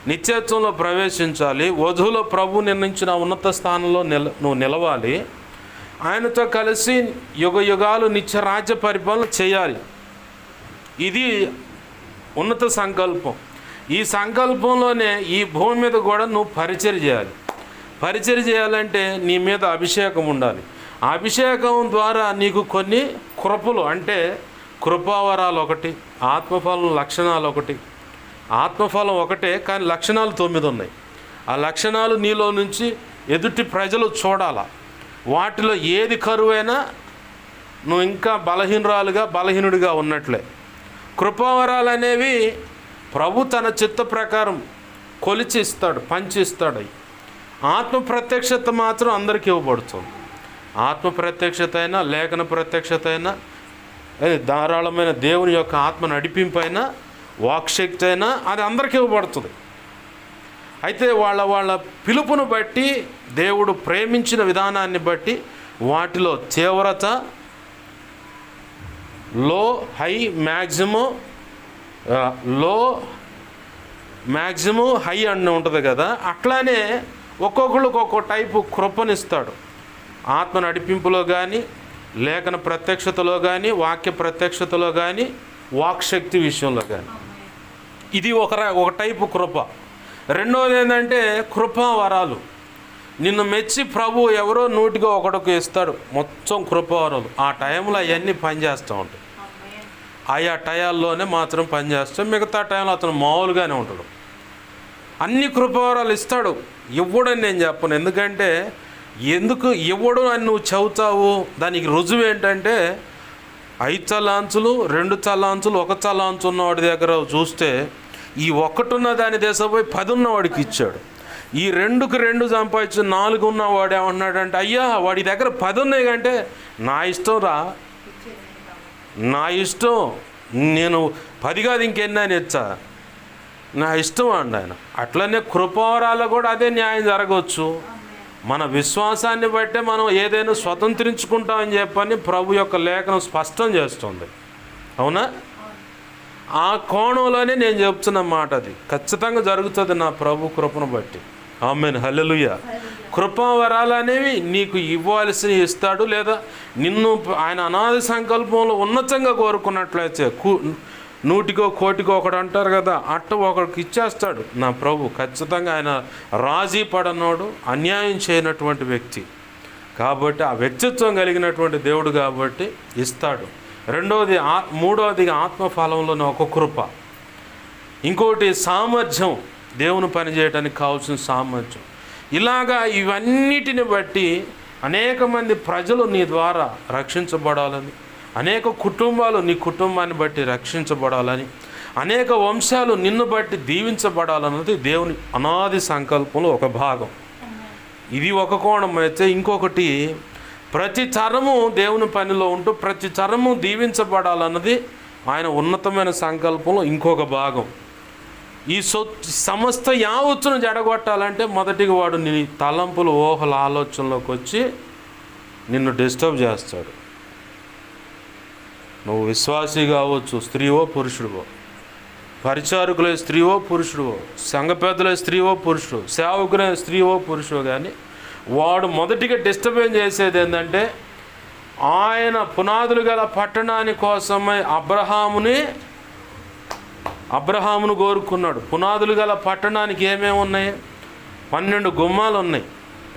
నిత్యత్వంలో ప్రవేశించాలి. వధువులో ప్రభు నిర్ణయించిన ఉన్నత స్థానంలో నువ్వు నిలవాలి. ఆయనతో కలిసి యుగ యుగాలు నిత్య రాజ్య పరిపాలన చేయాలి. ఇది ఉన్నత సంకల్పం. ఈ సంకల్పంలోనే ఈ భూమి మీద కూడా నువ్వు పరిచర్య చేయాలి. పరిచర్య చేయాలంటే నీ మీద అభిషేకం ఉండాలి. ఆ అభిషేకం ద్వారా నీకు కొన్ని కృపలు, అంటే కృపావరాలు ఒకటి, ఆత్మఫలం లక్షణాలు ఒకటి. ఆత్మఫలం ఒకటే కానీ లక్షణాలు 9 ఉన్నాయి. ఆ లక్షణాలు నీలో నుంచి ఎదుటి ప్రజలు చూడాలా. వాటిలో ఏది కరువైనా నువ్వు ఇంకా బలహీనుడిగా ఉన్నట్లే. కృపావరాలు అనేవి ప్రభు తన చిత్త ప్రకారం కొలిచి ఇస్తాడు, పంచిస్తాడు. ఆత్మ ప్రత్యక్షత మాత్రం అందరికీ ఇవ్వబడుతుంది. ఆత్మ ప్రత్యక్షత అయినా, లేఖన ప్రత్యక్షత అయినా, ధారాళమైన దేవుని యొక్క ఆత్మ నడిపింపు అయినా, వాక్శక్తి అయినా అది అందరికీ ఇవ్వబడుతుంది. అయితే వాళ్ళ పిలుపును బట్టి, దేవుడు ప్రేమించిన విధానాన్ని బట్టి వాటిలో తీవ్రత, లో, హై, మ్యాక్సిమం హై అని ఉంటుంది కదా. అట్లానే ఒక్కొక్కళ్ళకి ఒక్కొక్క టైపు కృపనిస్తాడు. ఆత్మ నడిపింపులో కానీ, లేఖన ప్రత్యక్షతలో కానీ, వాక్య ప్రత్యక్షతలో కానీ, వాక్శక్తి విషయంలో కానీ. ఇది ఒక టైపు కృప. రెండవది ఏంటంటే కృపావరాలు. నిన్ను మెచ్చి ప్రభు ఎవరో 100కి 1 ఇస్తాడు మొత్తం కృపావరాలు. ఆ టైంలో అవన్నీ పనిచేస్తూ ఉంటాయి. ఆయా టయాల్లోనే మాత్రం పనిచేస్తాం. మిగతా టైంలో అతను మామూలుగానే ఉంటాడు. అన్ని కృపావరాలు ఇస్తాడు. ఇవ్వడని నేను చెప్పను. ఎందుకు ఇవ్వడు అని నువ్వు చెబుతావు? దానికి రుజువు ఏంటంటే 5 తలాంతులు, 2 తలాంతులు, 1 తలాంతు ఉన్నవాడి దగ్గర చూస్తే ఈ 1 ఉన్న దాని దేశం పోయి 10 ఉన్నవాడికి ఇచ్చాడు. ఈ 2కి 2 సంపాదించి 4 ఉన్నవాడు ఏమన్నాడంటే, అయ్యా వాడి దగ్గర 10 ఉన్నాయి కంటే నా ఇష్టం రా, నా ఇష్టం, నేను 10 కాదు ఇంకెన్ని అని ఇచ్చా, నా ఇష్టం అండి ఆయన. అట్లనే కృపావరాలు కూడా అదే న్యాయం జరగవచ్చు. మన విశ్వాసాన్ని బట్టే మనం ఏదైనా స్వతంత్రించుకుంటామని చెప్పని ప్రభు యొక్క లేఖనం స్పష్టం చేస్తుంది. అవునా? ఆ కోణంలోనే నేను చెప్తున్న మాట అది ఖచ్చితంగా జరుగుతుంది నా ప్రభు కృపను బట్టి. ఆమేన్, హల్లెలూయా. కృపావరాలు అనేవి నీకు ఇవ్వాల్సి ఇస్తాడు, లేదా నిన్ను ఆయన అనాది సంకల్పంలో ఉన్నతంగా కోరుకున్నట్లయితే 100కో 1,000కో ఒకడు అంటారు కదా, ఒకడికి ఇచ్చేస్తాడు నా ప్రభు. ఖచ్చితంగా ఆయన రాజీ పడనోడు, అన్యాయం చేయనటువంటి వ్యక్తి కాబట్టి, ఆ వ్యక్తిత్వం కలిగినటువంటి దేవుడు కాబట్టి ఇస్తాడు. మూడవది ఆత్మఫలంలోని ఒక కృప. ఇంకోటి సామర్థ్యం, దేవుని పని చేయడానికి కావాల్సిన సామర్థ్యం. ఇలాగా ఇవన్నిటిని బట్టి అనేక మంది ప్రజలు నీ ద్వారా రక్షించబడాలని, అనేక కుటుంబాలు నీ కుటుంబాన్ని బట్టి రక్షించబడాలని, అనేక వంశాలు నిన్ను బట్టి దీవించబడాలన్నది దేవుని అనాది సంకల్పంలో ఒక భాగం. ఇది ఒక కోణం అయితే, ఇంకొకటి ప్రతి తరము దేవుని పనిలో ఉంటూ ప్రతి తరము దీవించబడాలన్నది ఆయన ఉన్నతమైన సంకల్పంలో ఇంకొక భాగం. ఈ సమస్త యావత్తును జడగొట్టాలంటే మొదటిగా వాడు నీ తలంపులు, ఊహల, ఆలోచనలోకి వచ్చి నిన్ను డిస్టర్బ్ చేస్తాడు. నువ్వు విశ్వాసి కావచ్చు, స్త్రీవో పురుషుడివో, పరిచారకులే స్త్రీవో పురుషుడివో, సంఘ పెద్దలే స్త్రీవో పురుషుడు, సేవకులే స్త్రీవో పురుషుడు, కానీ వాడు మొదటిగా డిస్టర్బెన్స్ చేసేది ఏంటంటే ఆయన పునాదులు గల పట్టణాని కోసమై అబ్రహామును కోరుకున్నాడు. పునాదులు గల పట్టణానికి ఏమేమి ఉన్నాయి? 12 గుమ్మాలు ఉన్నాయి,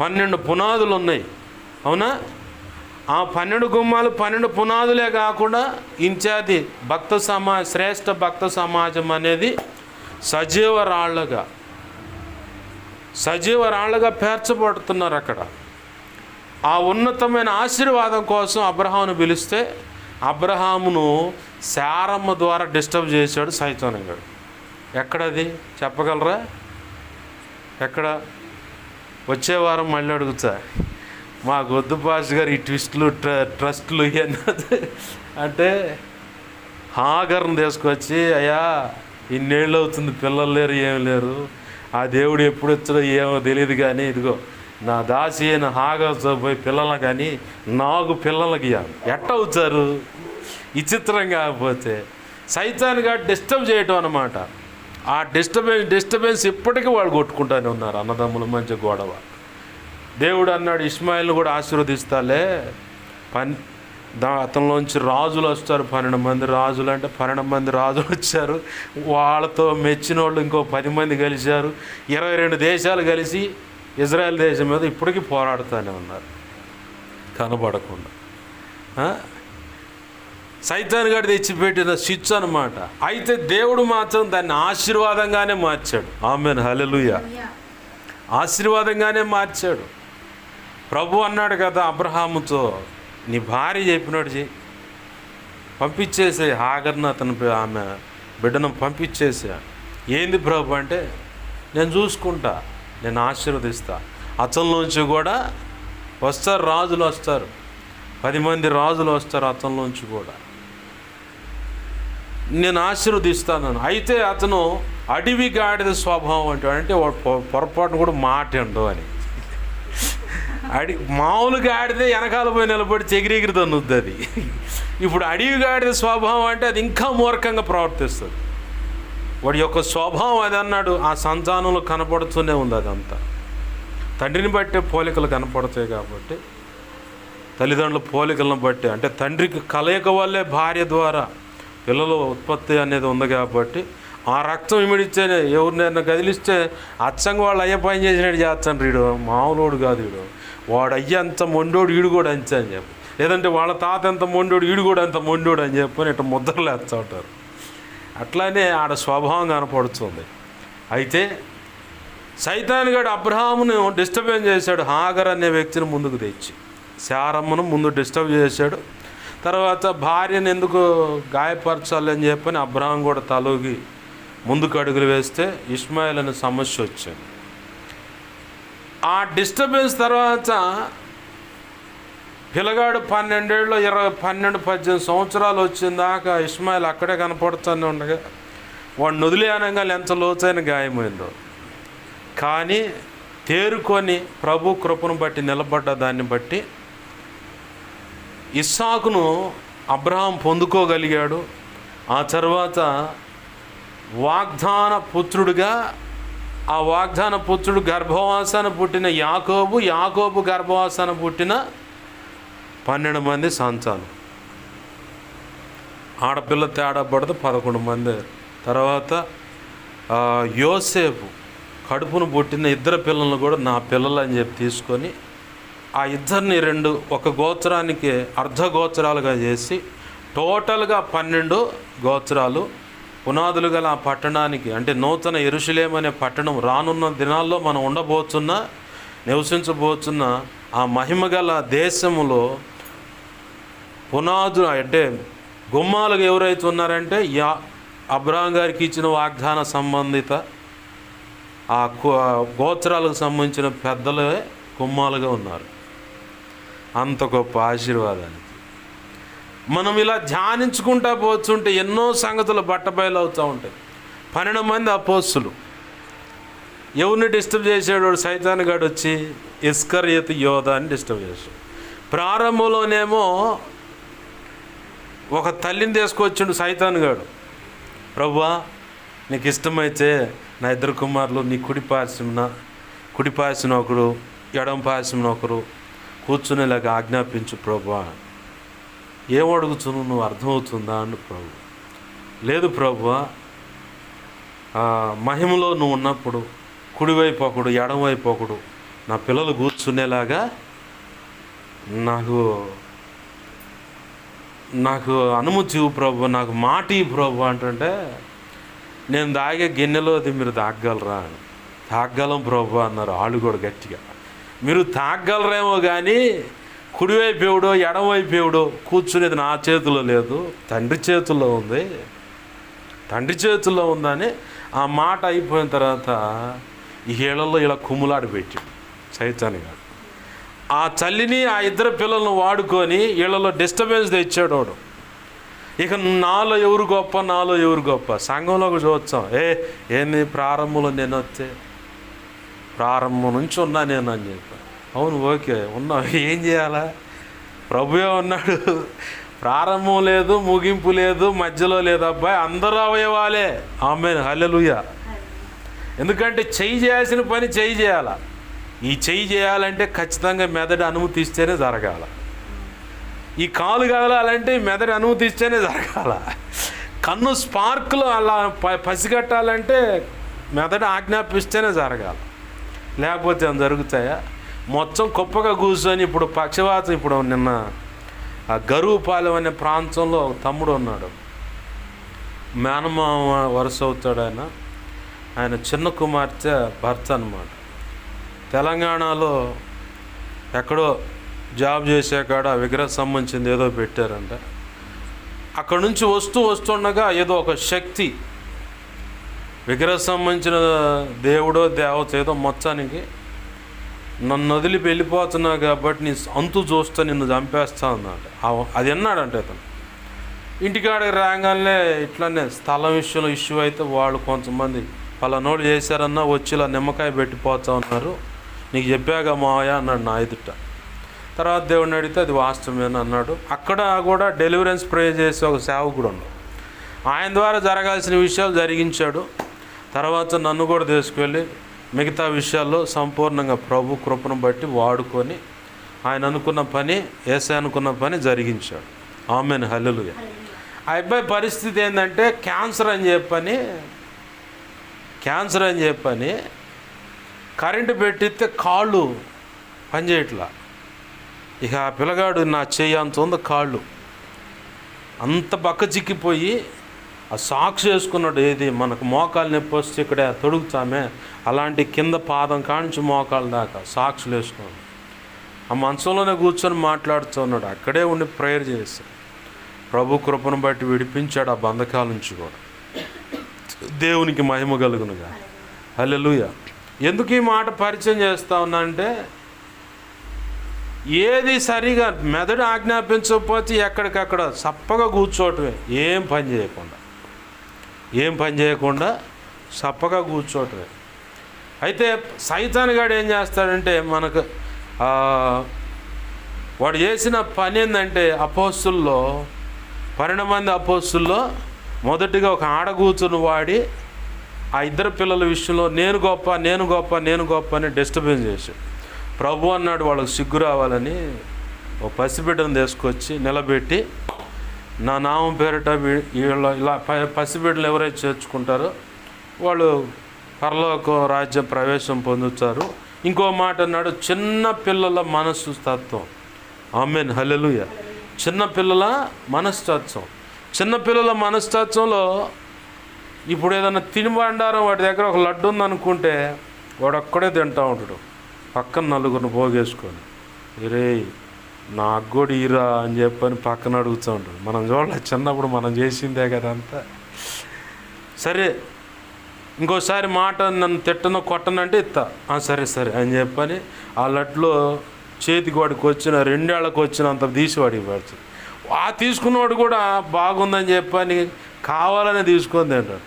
12 పునాదులు ఉన్నాయి. అవునా? ఆ 12 గుమ్మాలు 12 పునాదులే కాకుండా ఇంచాది శ్రేష్ఠ భక్త సమాజం అనేది సజీవ రాళ్లుగా పేర్చబడుతున్నారు అక్కడ. ఆ ఉన్నతమైన ఆశీర్వాదం కోసం అబ్రహామును పిలిస్తే అబ్రహామును శారమ్మ ద్వారా డిస్టర్బ్ చేశాడు సైతాను గారు. ఎక్కడది చెప్పగలరా? ఎక్కడ? వచ్చే వారం మళ్ళీ అడుగుతా. మా గొద్దు పాస్ గారు ఈ ట్విస్టులు ట్రస్టులు అన్నది అంటే హాగర్ని తీసుకొచ్చి, అయ్యా ఇన్నేళ్ళు అవుతుంది పిల్లలు లేరు, ఏమి లేరు, ఆ దేవుడు ఎప్పుడు వచ్చాడో ఏమో తెలియదు, కానీ ఇదిగో నా దాసి అయిన హాగర్తో పోయి పిల్లలు కానీ నాకు పిల్లలకి ఎట్ట అవుతారు? విచిత్రం కాకపోతే సైతాన్గా డిస్టర్బ్ చేయటం అన్నమాట. ఆ డిస్టర్బెన్స్ ఇప్పటికీ వాళ్ళు కొట్టుకుంటూనే ఉన్నారు, అన్నదమ్ముల మధ్య గొడవ. దేవుడు అన్నాడు ఇష్మాయిల్ని కూడా ఆశీర్వదిస్తాలే, అతనిలోంచి రాజులు వస్తారు, 12 మంది రాజులు. అంటే 12 మంది రాజులు వచ్చారు, వాళ్ళతో మెచ్చిన వాళ్ళు ఇంకో 10 మంది కలిశారు. 22 దేశాలు కలిసి ఇజ్రాయెల్ దేశం మీద ఇప్పటికీ పోరాడుతూనే ఉన్నారు కనబడకుండా. సైతాన్ గారు తెచ్చిపెట్టిన స్విచ్ అన్నమాట. అయితే దేవుడు మాత్రం దాన్ని ఆశీర్వాదంగానే మార్చాడు. ఆమేన్, హల్లెలూయా. ఆశీర్వాదంగానే మార్చాడు. ప్రభు అన్నాడు కదా అబ్రహాముతో, నీ భార్య చెప్పినట్టు చెయ్యి, పంపించేసే హాగర్ను, ఆమె బిడ్డను పంపించేసా. ఏంది ప్రభు అంటే, నేను చూసుకుంటా, నేను ఆశీర్వదిస్తా. అతనిలోంచి కూడా వస్తారు, రాజులు వస్తారు, 10 మంది రాజులు వస్తారు అతనిలోంచి కూడా, నేను ఆశీర్వదిస్తాను. అయితే అతను అడవి గాడిద స్వభావం అంటే పొరపాటును కూడా మాట ఉండవు అని. మామూలుగా ఆడితే వెనకాల పోయి నిలబడి చెగిరిగిరి తన్నుద్ది అది. ఇప్పుడు అడవి గాడిద స్వభావం అంటే అది ఇంకా మూర్ఖంగా ప్రవర్తిస్తుంది. వాడి యొక్క స్వభావం అది అన్నాడు. ఆ సంతానంలో కనపడుతూనే ఉంది. అదంతా తండ్రిని బట్టే పోలికలు కనపడతాయి కాబట్టి, తల్లిదండ్రుల పోలికలను బట్టి, అంటే తండ్రికి కలయిక వల్లే భార్య ద్వారా పిల్లల ఉత్పత్తి అనేది ఉంది కాబట్టి, ఆ రక్తం ఇమిడిస్తేనే ఎవరినైనా కదిలిస్తే అచ్చంగా వాళ్ళు అయ్య పని చేసినట్టు చేస్తాను. వీడు మామూలుడు కాదు, వాడు అయ్య అంత మొండోడు, ఈడు కూడా అంతే అని చెప్పి, లేదంటే వాళ్ళ తాత ఎంత మొండోడు, ఈడు కూడా అంత మొండోడు అని చెప్పని ఇట్లా ముద్రలు వేస్తూ ఉంటారు. అట్లానే ఆడ స్వభావం కనపడుతుంది. అయితే సైతాన్ గాడు అబ్రహామును డిస్టర్బెన్స్ చేశాడు. హాగర్ అనే వ్యక్తిని ముందుకు తెచ్చి శారమ్మను ముందు డిస్టర్బ్ చేశాడు. తర్వాత భార్యను ఎందుకు గాయపరచాలని చెప్పని అబ్రహాం కూడా తలూగి ముందుకు అడుగులు వేస్తే ఇష్మాయిల్ అనే సమస్య వచ్చింది. ఆ డిస్టర్బెన్స్ తర్వాత పిల్లగాడు 12-18 సంవత్సరాలు వచ్చిందాకా ఇష్మాయిల్ అక్కడే కనపడుతూనే ఉండగా వాడు వదిలేయనంగా ఎంత లోతైన గాయమైందో. కానీ తేరుకొని ప్రభు కృపను బట్టి నిలబడ్డ దాన్ని బట్టి ఇస్సాకును అబ్రహాం పొందుకోగలిగాడు. ఆ తర్వాత వాగ్దాన పుత్రుడుగా, ఆ వాగ్దాన పుత్రుడు గర్భవాసాన పుట్టిన యాకోబు గర్భవాసాన పుట్టిన 12 మంది సంతానం. ఆడపిల్ల తేడా పడదు, 11 మంది. తర్వాత యోసేపు కడుపును పుట్టిన 2 పిల్లలను కూడా నా పిల్లలు అని చెప్పి తీసుకొని ఆ ఇద్దరిని ఒక గోత్రానికి అర్ధ గోత్రాలుగా చేసి టోటల్గా 12 గోత్రాలు పునాదులు గల ఆ పట్టణానికి, అంటే నూతన యెరూషలేము అనే పట్టణం రానున్న దినాల్లో మనం నివసించబోతున్న ఆ మహిమగల దేశంలో పునాదులు, అంటే గుమ్మాలుగా ఎవరైతే ఉన్నారంటే అబ్రహాం గారికి ఇచ్చిన వాగ్దాన సంబంధిత ఆ గోత్రాలకు సంబంధించిన పెద్దలే గుమ్మాలుగా ఉన్నారు. అంత గొప్ప ఆశీర్వాదానికి మనం ఇలా ధ్యానించుకుంటా పోతుంటే ఎన్నో సంగతులు బట్టబయలు అవుతూ ఉంటాయి. 12 మంది అపోస్తులు. ఎవరిని డిస్టర్బ్ చేశాడు? సైతాను గాడు వచ్చి ఇస్కరియోతు యోధా అని డిస్టర్బ్ చేశాడు. ప్రారంభంలోనేమో ఒక తల్లిని తీసుకొచ్చిండు సైతాను గాడు. ప్రభువా, నీకు ఇష్టమైతే నా 2 కుమారులు నీ కుడి పాసిన ఒకడు, ఎడమ పాసిన ఒకరు కూర్చునేలాగా ఆజ్ఞాపించు ప్రభువా. ఏం అడుగుతున్నావు, నువ్వు అర్థమవుతుందా అండు ప్రభు. లేదు ప్రభువా, మహిమలో నువ్వు ఉన్నప్పుడు కుడివైపు ఒకడు ఎడమవైపు ఒకడు నా పిల్లలు కూర్చునేలాగా నాకు అనుమతి ఇవ్వు ప్రభు, నాకు మాట ఇవ్వు ప్రభు అంటుంటే, నేను తాగే గిన్నెలో అది మీరు తాగలరా? తాగలం ప్రభు అన్నారు వాళ్ళు కూడా గట్టిగా. మీరు తాగలరేమో కానీ కుడివైపు ఎవడో ఎడమవైపు ఎవడో కూర్చునేది నా చేతిలో లేదు, తండ్రి చేతుల్లో ఉంది. తండ్రి చేతుల్లో ఉందని ఆ మాట అయిపోయిన తర్వాత ఈ ఏళ్లలో ఇలా కుమ్ములాడి పెట్టాడు సైతాను గారు. ఆ తల్లిని ఆ 2 పిల్లలను వాడుకొని వీళ్ళలో డిస్టర్బెన్స్ తెచ్చాడు వాడు. ఇక నాలో ఎవరు గొప్ప సంఘంలోకి చూస్తాం. ఏంది ప్రారంభంలో నేను వస్తే ప్రారంభం నుంచి ఉన్నా నేను అని చెప్పాను. అవును, ఓకే ఉన్నావు, ఏం చేయాలా? ప్రభువే ఉన్నాడు, ప్రారంభం లేదు, ముగింపు లేదు, మధ్యలో లేదు అబ్బాయి, అందరూ అవయవాలే. ఆమేన్, హల్లెలూయా. ఎందుకంటే చెయ్యి చేయాల్సిన పని చెయ్యి చేయాల. ఈ చెయ్యి చేయాలంటే ఖచ్చితంగా మెదడు అనుమతి ఇస్తేనే జరగాల. ఈ కాలు కదలాలంటే మెదడు అనుమతి ఇస్తేనే జరగాల. కన్ను స్పార్క్లో అలా పసిగట్టాలంటే మెదడు ఆజ్ఞాపిస్తేనే జరగాల, లేకపోతే ఏం జరుగుతాయా? మొత్తం కుప్పగా కూర్చొని ఇప్పుడు పక్షవాతం. ఇప్పుడు నిన్న గరువుపాలెం అనే ప్రాంతంలో ఒక తమ్ముడు ఉన్నాడు, మేనమామ వరుస అవుతాడు ఆయన చిన్న కుమార్తె భర్త అన్నమాట. తెలంగాణలో ఎక్కడో జాబ్ చేసే కాడ విగ్రహ సంబంధించింది ఏదో పెట్టారంట. అక్కడ నుంచి వస్తుండగా ఏదో ఒక శక్తి, విగ్రహ సంబంధించిన దేవుడో దేవత ఏదో మొత్తానికి, నన్ను వదిలి వెళ్ళిపోతున్నావు కాబట్టి నీ అంతు చూస్తా, నిన్ను చంపేస్తా అన్నాడు. అది అన్నాడంటే అతను. ఇంటికాడికి రాగానే ఇట్లానే స్థలం విషయంలో ఇష్యూ అయితే వాళ్ళు కొంతమంది పలానోడు చేశారన్నా వచ్చి ఇలా నిమ్మకాయ పెట్టిపోతా ఉన్నారు, నీకు చెప్పాగా మావయ్య అన్నాడు నా ఎదుట. తర్వాత దేవుడిని అడిగితే అది వాస్తవమేనా అన్నాడు. అక్కడ కూడా డెలివరెన్స్ ప్రే చేసే ఒక సేవకుడు ఉన్నాడు. ఆయన ద్వారా జరగాల్సిన విషయాలు జరిగించాడు. తర్వాత నన్ను కూడా తీసుకెళ్ళి మిగతా విషయాల్లో సంపూర్ణంగా ప్రభు కృపను బట్టి వాడుకొని ఆయన అనుకున్న పని, యేసయ్య అనుకున్న పని జరిగించాడు. ఆమేన్, హల్లెలూయా. ఆ అబ్బాయి పరిస్థితి ఏంటంటే క్యాన్సర్ అని చెప్పని కరెంటు పెట్టిస్తే కాళ్ళు పనిచేయట్లా. ఇక ఆ పిల్లగాడు నా చెయ్యి అంత ఉంది, కాళ్ళు అంత బక్క చిక్కిపోయి ఆ సాక్స్ వేసుకున్నాడు. ఏది మనకు మోకాలు నొప్పి వస్తే ఇక్కడ తొడుగుతామే అలాంటి కింద పాదం కానించి మోకాలు దాకా సాక్స్లు వేసుకున్నాడు. ఆ మంచంలోనే కూర్చొని మాట్లాడుతున్నాడు. అక్కడే ఉండి ప్రేయర్ చేశాడు. ప్రభు కృపను బట్టి విడిపించాడు ఆ బంధకాల నుంచి కూడా. దేవునికి మహిమ కలుగునుగా. హల్లెలూయా. ఎందుకు ఈ మాట పరిచయం చేస్తా ఉన్నా అంటే, ఏది సరిగా మెదడు ఆజ్ఞాపించకపోతే ఎక్కడికక్కడ సప్పగా కూర్చోవటమే, ఏం పని చేయకుండా సప్పగా కూర్చోవటమే. అయితే సైతాన్ గాడు ఏం చేస్తాడంటే, మనకు వాడు చేసిన పని ఏంటంటే, అపోస్తుల్లో 12 మంది అపోస్తుల్లో మొదటిగా ఒక ఆడగూతును వాడి ఆ 2 పిల్లల విషయంలో నేను గొప్ప అని డిస్టర్బెన్స్ చేశాడు. ప్రభు అన్నాడు వాళ్ళకి సిగ్గు రావాలని ఒక పసిబిడ్డను తీసుకొచ్చి నిలబెట్టి, నా నామం పేరిట వీళ్ళు ఇలా పసిబిడ్డలు ఎవరైతే చేర్చుకుంటారో వాళ్ళు పరలోక రాజ్యం ప్రవేశం పొందుతారు. ఇంకో మాట అన్నాడు, చిన్న పిల్లల మనస్తత్వం. ఆమేన్, హల్లెలూయా. చిన్నపిల్లల మనస్తత్వంలో ఇప్పుడు ఏదైనా తినుబండారం వాడి దగ్గర ఒక లడ్డు ఉందనుకుంటే వాడు ఒక్కడే తింటూ ఉంటాడు, పక్కన నలుగురిని పోగేసుకొని, రే నాకు కూడా ఈరా అని చెప్పని పక్కన అడుగుతూ ఉంటాడు. మనం చూడాలి, చిన్నప్పుడు మనం చేసిందే కదా అంతా. సరే ఇంకోసారి మాట నన్ను తిట్టను కొట్టనంటే ఇస్తా, సరే అని చెప్పని ఆ లడ్లో చేతికి వాడికి వచ్చిన 2 ఏళ్ళకి వచ్చినంత తీసి వాడికి పడుతుంది. తీసుకున్నవాడు కూడా బాగుందని చెప్పని కావాలని తీసుకొని తింటాడు.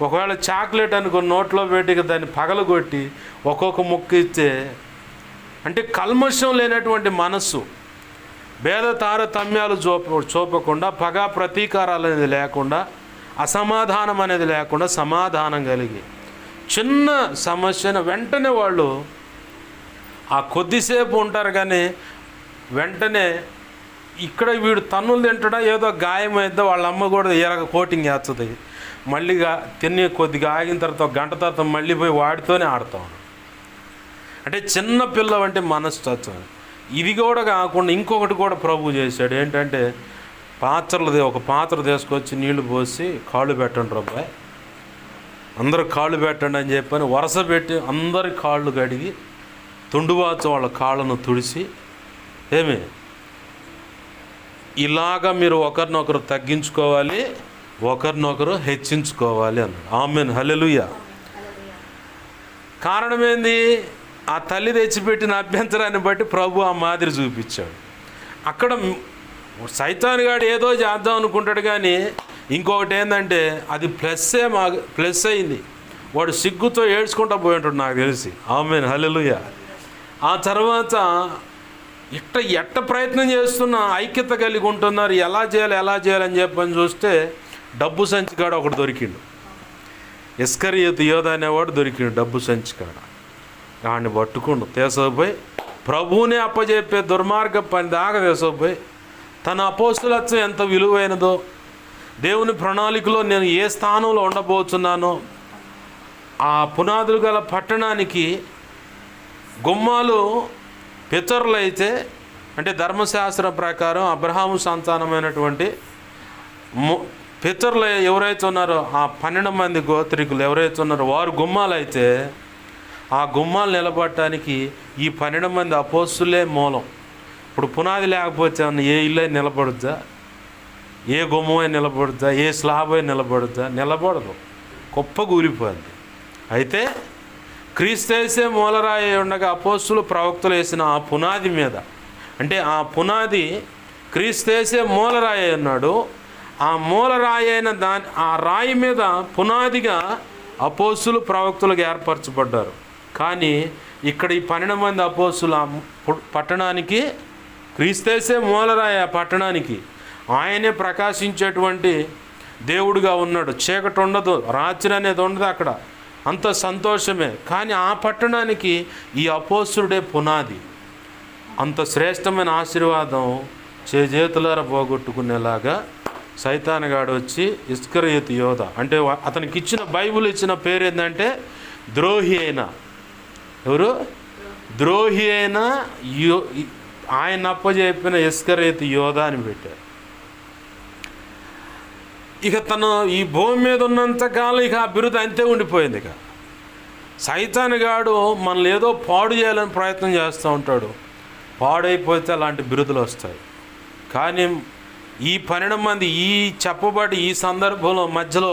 ఒకవేళ చాక్లెట్ అనుకో నోట్లో పెట్టి దాన్ని పగలగొట్టి ఒక్కొక్క ముక్క ఇస్తే, అంటే కల్మషం లేనటువంటి మనస్సు, భేద తారతమ్యాలు చూపకుండా, పగ ప్రతీకారాలు అనేది లేకుండా, అసమాధానం అనేది లేకుండా సమాధానం కలిగి, చిన్న సమస్యను వెంటనే వాళ్ళు ఆ కొద్దిసేపు ఉంటారు, కానీ వెంటనే ఇక్కడ వీడు తన్నులు తింటాడా, ఏదో గాయం అయితే వాళ్ళ అమ్మ కూడా ఎరగ కోటింగ్ వేస్తుంది, మళ్ళీ తిని కొద్దిగా ఆగిన తర్వాత ఒక గంట తర్వాత మళ్ళీ పోయి వాడితోనే ఆడతాం. అంటే చిన్న పిల్ల వంటి మనస్తత్వం. ఇది కూడా కాకుండా ఇంకొకటి కూడా ప్రభు చేశాడు. ఏంటంటే ఒక పాత్ర తీసుకొచ్చి నీళ్లు పోసి కాళ్ళు పెట్టండి రబ్బాయి, అందరూ కాళ్ళు పెట్టండి అని చెప్పని వరుస పెట్టి అందరి కాళ్ళు కడిగి తుండువాచ వాళ్ళ కాళ్ళను తుడిసి, ఇలాగా మీరు ఒకరినొకరు తగ్గించుకోవాలి, ఒకరినొకరు హెచ్చించుకోవాలి అన్నాడు. ఆమెన్, హల్లెలూయా. కారణం ఏంది? ఆ తల్లి తెచ్చిపెట్టిన అభ్యంతరాన్ని బట్టి ప్రభు ఆ మాదిరి చూపించాడు. అక్కడ సైతాన్ గాడు ఏదో చేద్దాం అనుకుంటాడు, కానీ ఇంకొకటి ఏంటంటే అది ప్లస్ అయింది. వాడు సిగ్గుతో ఏడ్చుకుంటా పోయి ఉంటాడు నాకు తెలిసి. ఆమెన్, హల్లెలూయా. ఆ తర్వాత ఎట్ట ప్రయత్నం చేస్తున్నా ఐక్యత కలిగి ఉంటున్నారు, ఎలా చేయాలని చెప్పని చూస్తే డబ్బు సంచికాడ ఒకడు దొరికిండు. ఇస్కరియోతు యోధా అనేవాడు దొరికిండు డబ్బు సంచికాడ. వాడిని పట్టుకుండు తీసుకుపోయి ప్రభువునే అప్పచెప్పే దుర్మార్గ పని దాకా తీసుకుపోయి, తన అపోస్తులత్వం ఎంత విలువైనదో, దేవుని ప్రణాళికలో నేను ఏ స్థానంలో ఉండబోతున్నానో, ఆ పునాదులు గల పట్టణానికి గుమ్మాలు పితరులు అయితే, అంటే ధర్మశాస్త్రం ప్రకారం అబ్రహాము సంతానమైనటువంటి పితరులు ఎవరైతే ఉన్నారో, ఆ 12 మంది గోత్రికులు ఎవరైతే ఉన్నారో వారు గుమ్మాలు అయితే, ఆ గుమ్మాలు నిలబడటానికి ఈ 12 మంది అపోస్తులే మూలం. ఇప్పుడు పునాది లేకపోతే ఏ ఇల్లు అయినా నిలబడుద్దా, ఏ గుమ్మం అయినా నిలబడుద్దా, ఏ స్లాబ్ అయినా నిలబడుద్దా? నిలబడదు, గొప్ప కూలిపోద్ది. అయితే క్రీస్తేసే మూలరాయి ఉండగా అపోస్తులు ప్రవక్తలు వేసిన ఆ పునాది మీద, అంటే ఆ పునాది క్రీస్తేసే మూలరాయి అన్నాడు. ఆ మూలరాయి అయిన ఆ రాయి మీద పునాదిగా అపోస్తులు ప్రవక్తలకు ఏర్పరచబడ్డారు. కానీ ఇక్కడ ఈ 12 మంది అపోస్తులు ఆ పట్టణానికి, క్రీస్తేసే మూలరాయి ఆ పట్టణానికి, ఆయనే ప్రకాశించేటువంటి దేవుడుగా ఉన్నాడు. చీకటి ఉండదు, రాత్రి అనేది ఉండదు, అక్కడ అంత సంతోషమే. కానీ ఆ పట్టణానికి ఈ అపోస్తుడే పునాది. అంత శ్రేష్టమైన ఆశీర్వాదం చేతులారా పోగొట్టుకునేలాగా సైతానుగాడు వచ్చి ఇస్కరియోతు యోధా, అంటే అతనికి ఇచ్చిన బైబిల్ ఇచ్చిన పేరు ఏంటంటే ద్రోహి అయిన, ఎవరు? ద్రోహి అయిన ఆయన అప్పచెప్పిన ఇస్కరియోతు యోధా అని పెట్టారు. ఇక తను ఈ భూమి మీద ఉన్నంతకాలం ఇక ఆ బిరుదు అంతే ఉండిపోయింది. ఇక సైతానుగాడు మనల్ని ఏదో పాడు చేయాలని ప్రయత్నం చేస్తూ ఉంటాడు. పాడైపోతే అలాంటి బిరుదులు వస్తాయి. కానీ ఈ 12 మంది ఈ చెప్పబడి ఈ సందర్భంలో మధ్యలో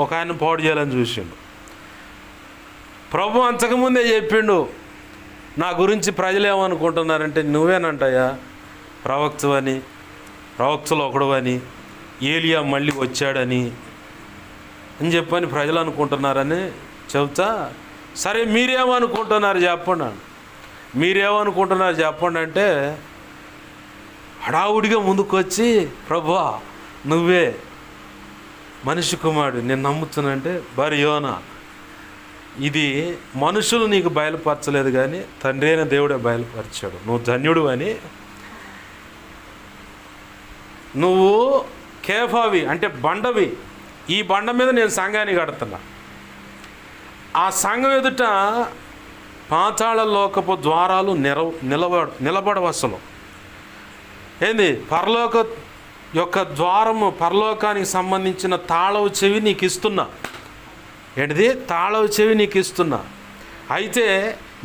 ఒక ఆయన పాడు చేయాలని చూసిండు. ప్రభు అంతకుముందే చెప్పిండు, నా గురించి ప్రజలు ఏమనుకుంటున్నారంటే నువ్వేనంటయ్యా ప్రవక్తలు ఒకడు అని, ఏలియా మళ్ళీ వచ్చాడని చెప్పని ప్రజలు అనుకుంటున్నారని చెబుతా. సరే మీరేమనుకుంటున్నారు చెప్పండి అంటే హడావుడిగా ముందుకు వచ్చి, ప్రభువా నువ్వే మనిషి కుమారుడు, నేను నమ్ముతున్నానంటే బర్యోనా, ఇది మనుషులు నీకు బయలుపరచలేదు కానీ తండ్రి అయిన దేవుడే బయలుపరిచాడు, నువ్వు ధన్యుడు అని. నువ్వు కేఫావి అంటే బండవి, ఈ బండ మీద నేను సంఘాన్ని కడుతున్నా. ఆ సంఘం ఎదుట పాతాళ లోకపు ద్వారాలు నిలబడవు అసలు. ఏంది? పరలోక యొక్క ద్వారము, పరలోకానికి సంబంధించిన తాళవు చెవి నీకు ఇస్తున్నా. ఏంటిది? తాళవు చెవి నీకు ఇస్తున్నా. అయితే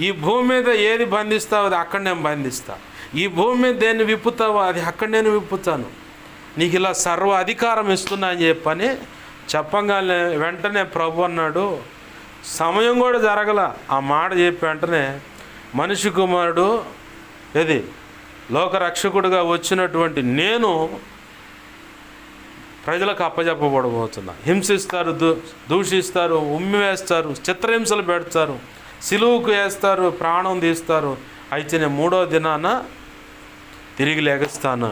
ఈ భూమి మీద ఏది బంధిస్తావో అది అక్కడ నేను బంధిస్తా, ఈ భూమి మీద దేన్ని విప్పుతావో అది అక్కడ నేను విప్పుతాను, నీకు ఇలా సర్వ అధికారం ఇస్తున్నా అని చెప్పని చెప్పగానే వెంటనే ప్రభు అన్నాడు, సమయం కూడా జరగల, ఆ మాట చెప్పి వెంటనే మనిషి కుమారుడు లోకరక్షకుడుగా వచ్చినటువంటి నేను ప్రజలకు అప్పజెప్పబడబోతున్నా. హింసిస్తారు, దూషిస్తారు, ఉమ్మివేస్తారు, చిత్రహింసలు పెడతారు, సిలువుకు వేస్తారు, ప్రాణం తీస్తారు. అయితే నేను 3వ దినాన తిరిగి లెగస్తాను.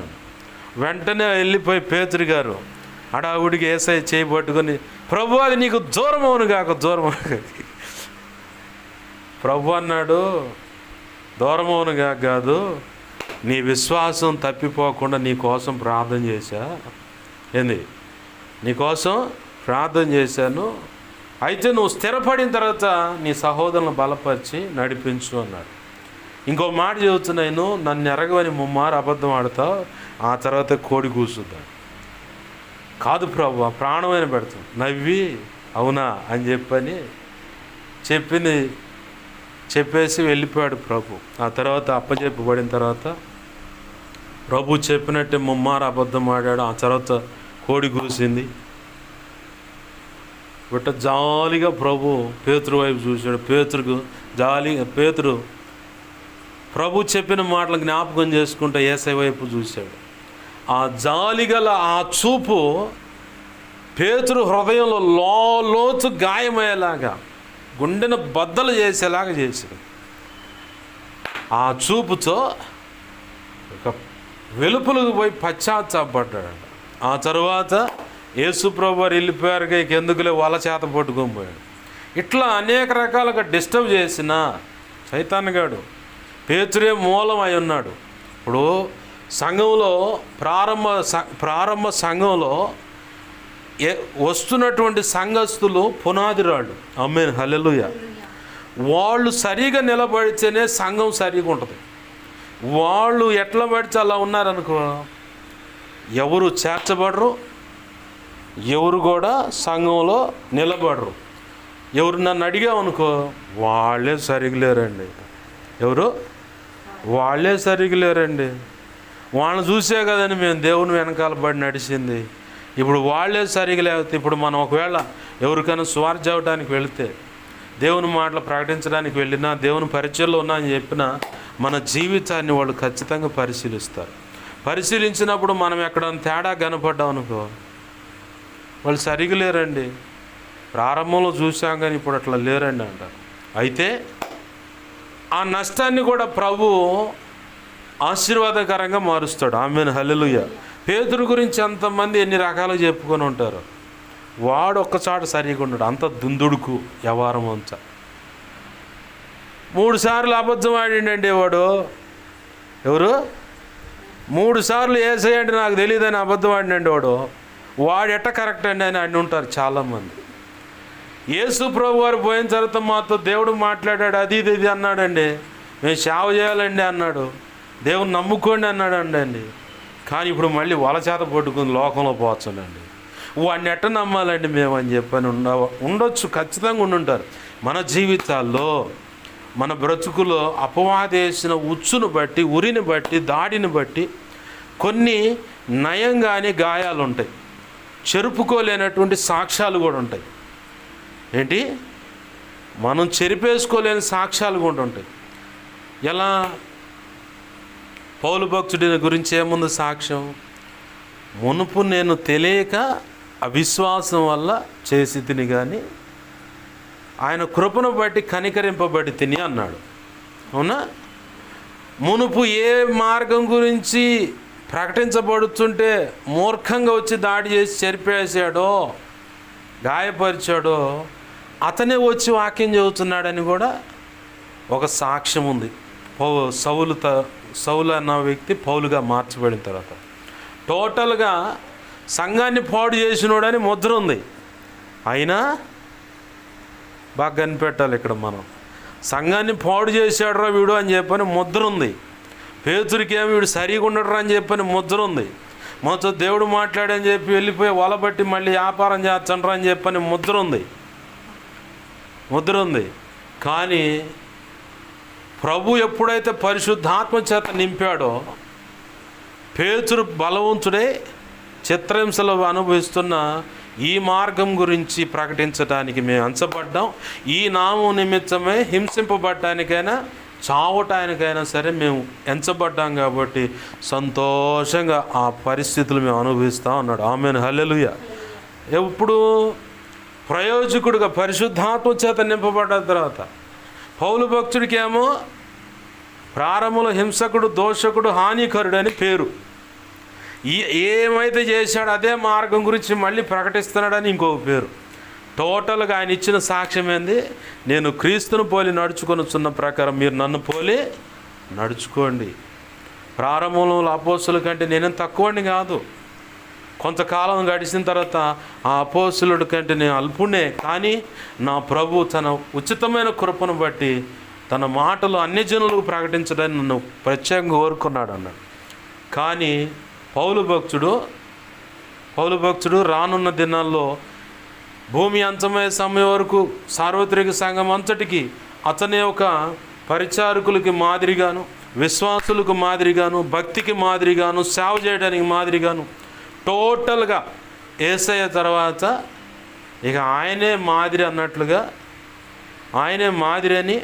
వెంటనే వెళ్ళిపోయి పేతురు గారు హడావుడికి యేసయ్య చేయబట్టుకొని, ప్రభు అది నీకు దూరం అవును కాక దూరం. ప్రభు అన్నాడు, దూరం అవునుగా కాదు, నీ విశ్వాసం తప్పిపోకుండా నీ కోసం ప్రార్థన చేశా. ఏంది? నీకోసం ప్రార్థన చేశాను. అయితే నువ్వు స్థిరపడిన తర్వాత నీ సహోదరులను బలపరిచి నడిపించు అన్నాడు. ఇంకో మాట చెబుతున్నాను, నన్ను ఎరగవని ముమ్మారు అబద్ధం ఆడతావు, ఆ తర్వాత కోడి కూసుద్దాడు. కాదు ప్రభు, ప్రాణమైన పెడతాం. నవ్వి అవునా అని చెప్పేసి వెళ్ళిపోయాడు ప్రభు. ఆ తర్వాత అప్పచెప్పబడిన తర్వాత ప్రభు చెప్పినట్టే ముమ్మారు అబద్ధం ఆడాడు. ఆ తర్వాత కోడి కూసింది. బట్ జాలిగా ప్రభు పేతురు వైపు చూశాడు. పేతురు ప్రభు చెప్పిన మాటలు జ్ఞాపకం చేసుకుంటూ యేసయ్య వైపు చూశాడు. ఆ జాలిగల ఆ చూపు పేతురు హృదయంలో లోతు గాయమయ్యేలాగా, గుండెను బద్దలు చేసేలాగా చేశాడు. ఆ చూపుతో ఒక వెలుపులకు పోయి పశ్చాత్తాపడ్డాడు. ఆ తర్వాత యేసు ప్రభు వారు వెళ్ళిపోయారుగా, ఇక ఎందుకులే వల చేత పట్టుకొని పోయాడు. ఇట్లా అనేక రకాలుగా డిస్టర్బ్ చేసిన సైతాన్గాడు పేతురే మూలం అయి ఉన్నాడు. ఇప్పుడు సంఘంలో ప్రారంభ సంఘంలో వస్తున్నటువంటి సంఘస్థులు పునాదిరాళ్ళు. ఆమేన్, హల్లెలూయా. వాళ్ళు సరిగా నిలబడితేనే సంఘం సరిగా ఉంటుంది. వాళ్ళు ఎట్లా పడితే అలా ఉన్నారనుకో, ఎవరు చేర్చబడరు, ఎవరు కూడా సంఘంలో నిలబడరు. ఎవరు నన్ను అడిగామనుకో, వాళ్ళే సరిగా లేరండి. ఎవరు? వాళ్ళే సరిగా లేరండి. వాళ్ళని చూసే కదండి మేము దేవుని వెనకాల పడి నడిచింది. ఇప్పుడు వాళ్ళే సరిగా లేకపోతే, ఇప్పుడు మనం ఒకవేళ ఎవరికైనా స్వార్థ అవడానికి వెళితే, దేవుని మాటలు ప్రకటించడానికి వెళ్ళినా, దేవుని పరిచయంలో ఉన్నా అని చెప్పినా, మన జీవితాన్ని వాళ్ళు ఖచ్చితంగా పరిశీలిస్తారు. పరిశీలించినప్పుడు మనం ఎక్కడ తేడా కనపడ్డాం అనుకో, వాళ్ళు సరిగా లేరండి, ప్రారంభంలో చూసాం కానీ ఇప్పుడు అట్లా లేరండి అంటారు. అయితే ఆ నష్టాన్ని కూడా ప్రభు ఆశీర్వాదకరంగా మారుస్తాడు. ఆమేన్, హల్లెలూయా. పేతురు గురించి ఎంతమంది ఎన్ని రకాలుగా చెప్పుకొని ఉంటారు. వాడు ఒక్కచాట సరిగా ఉన్నాడు, అంత దుందుడుకు వ్యవహారం అంతా. 3 సార్లు అబద్ధం ఆడిండండి వాడు. ఎవరు? 3 సార్లు యేసయ్య అంటే నాకు తెలియదని అబద్ధం ఆడినండి వాడు ఎట్ట కరెక్ట్ అండి అని అన్ని ఉంటారు చాలామంది. యేసు ప్రభు వారు పోయిన తర్వాత మాతో దేవుడు మాట్లాడాడు, అది ఇది అన్నాడండి. మేము సేవ చేయాలండి అన్నాడు, దేవుని నమ్ముకోండి అన్నాడు అండి. కానీ ఇప్పుడు మళ్ళీ వల చేత పట్టుకుని లోకంలో పోవచ్చునండి. వాడిని ఎట్ట నమ్మాలండి మేము అని చెప్పని ఉండొచ్చు, ఖచ్చితంగా ఉండుంటారు. మన జీవితాల్లో, మన బ్రతుకులో అపవాదేసిన ఉచ్చును బట్టి, ఉరిని బట్టి, దాడిని బట్టి కొన్ని నయంగానే గాయాలు ఉంటాయి, చెరుపుకోలేనటువంటి సాక్ష్యాలు కూడా ఉంటాయి. ఏంటి? మనం చెరిపేసుకోలేని సాక్ష్యాలు కూడా ఉంటాయి. ఎలా? పౌలు భక్తుడి గురించి ఏముంది సాక్ష్యం? మునుపు నేను తెలియక అవిశ్వాసం వల్ల చేసి తిని, కానీ ఆయన కృపను బట్టి కనికరింపబడి తిని అన్నాడు. అవునా? మునుపు ఏ మార్గం గురించి ప్రకటించబడుతుంటే మూర్ఖంగా వచ్చి దాడి చేసి చెరిపేసాడో, గాయపరిచాడో, అతనే వచ్చి వాక్యం చెబుతున్నాడని కూడా ఒక సాక్ష్యం ఉంది. సౌలు అన్న వ్యక్తి పౌలుగా మార్చబడిన తర్వాత టోటల్గా సంఘాన్ని పాడు చేసినోడని ముద్ర ఉంది. అయినా బాగా కనిపెట్టాలి ఇక్కడ మనం, సంఘాన్ని పాడు చేశాడురా వీడు అని చెప్పని ముద్ర ఉంది. పేతురికి ఏమి వీడు సరిగా ఉండడురా అని చెప్పని ముద్ర ఉంది. మొత్తం దేవుడు మాట్లాడని చెప్పి వెళ్ళిపోయి వలబట్టి మళ్ళీ వ్యాపారం చేస్తాండ్రా అని చెప్పని ముద్ర ఉంది. కానీ ప్రభు ఎప్పుడైతే పరిశుద్ధాత్మ చేత నింపాడో, పేతురు బలవంతుడే చిత్రహింసలు అనుభవిస్తున్న ఈ మార్గం గురించి ప్రకటించడానికి మేము అంచబడ్డాం, ఈ నామం నిమిత్తమే హింసింపబడ్డానికైనా చావటానికైనా సరే మేము ఎంచబడ్డాం కాబట్టి సంతోషంగా ఆ పరిస్థితులు మేము అనుభవిస్తాం అన్నాడు. ఆమేన్, హల్లెలూయా. ఎప్పుడు ప్రయోజకుడిగా పరిశుద్ధాత్మ చేత నింపబడ్డ తర్వాత పౌలు భక్తుడికి ఏమో ప్రారంభంలో హింసకుడు, దోషకుడు, హానికరుడు అని పేరు. ఏమైతే చేశాడో అదే మార్గం గురించి మళ్ళీ ప్రకటిస్తున్నాడని ఇంకొక పేరు. టోటల్గా ఆయన ఇచ్చిన సాక్ష్యం ఏంది? నేను క్రీస్తును పోలి నడుచుకొనుచున్న ప్రకారం మీరు నన్ను పోలి నడుచుకోండి. ప్రారంభంలో అపోస్తుల కంటే నేనేం తక్కువని కాదు. కొంతకాలం గడిచిన తర్వాత ఆ అపోస్తులుడి కంటే నేను అల్పునే, కానీ నా ప్రభు తన ఉచితమైన కృపను బట్టి తన మాటలు అన్ని జనులకు ప్రకటించడానికి నన్ను ప్రత్యేకంగా కోరుకున్నాడు అన్నాడు. కానీ పౌలు భక్తుడు రానున్న దినాల్లో భూమి అంతమయ్యే సమయం వరకు సార్వత్రిక సంఘం అంతటికి అతనే ఒక పరిచారకులకి మాదిరిగాను, విశ్వాసులకు మాదిరిగాను, భక్తికి మాదిరిగాను, సేవ చేయడానికి మాదిరిగాను, టోటల్గా యేసయ్య తర్వాత ఇక ఆయనే మాదిరి అన్నట్లుగా, ఆయనే మాదిరి అని,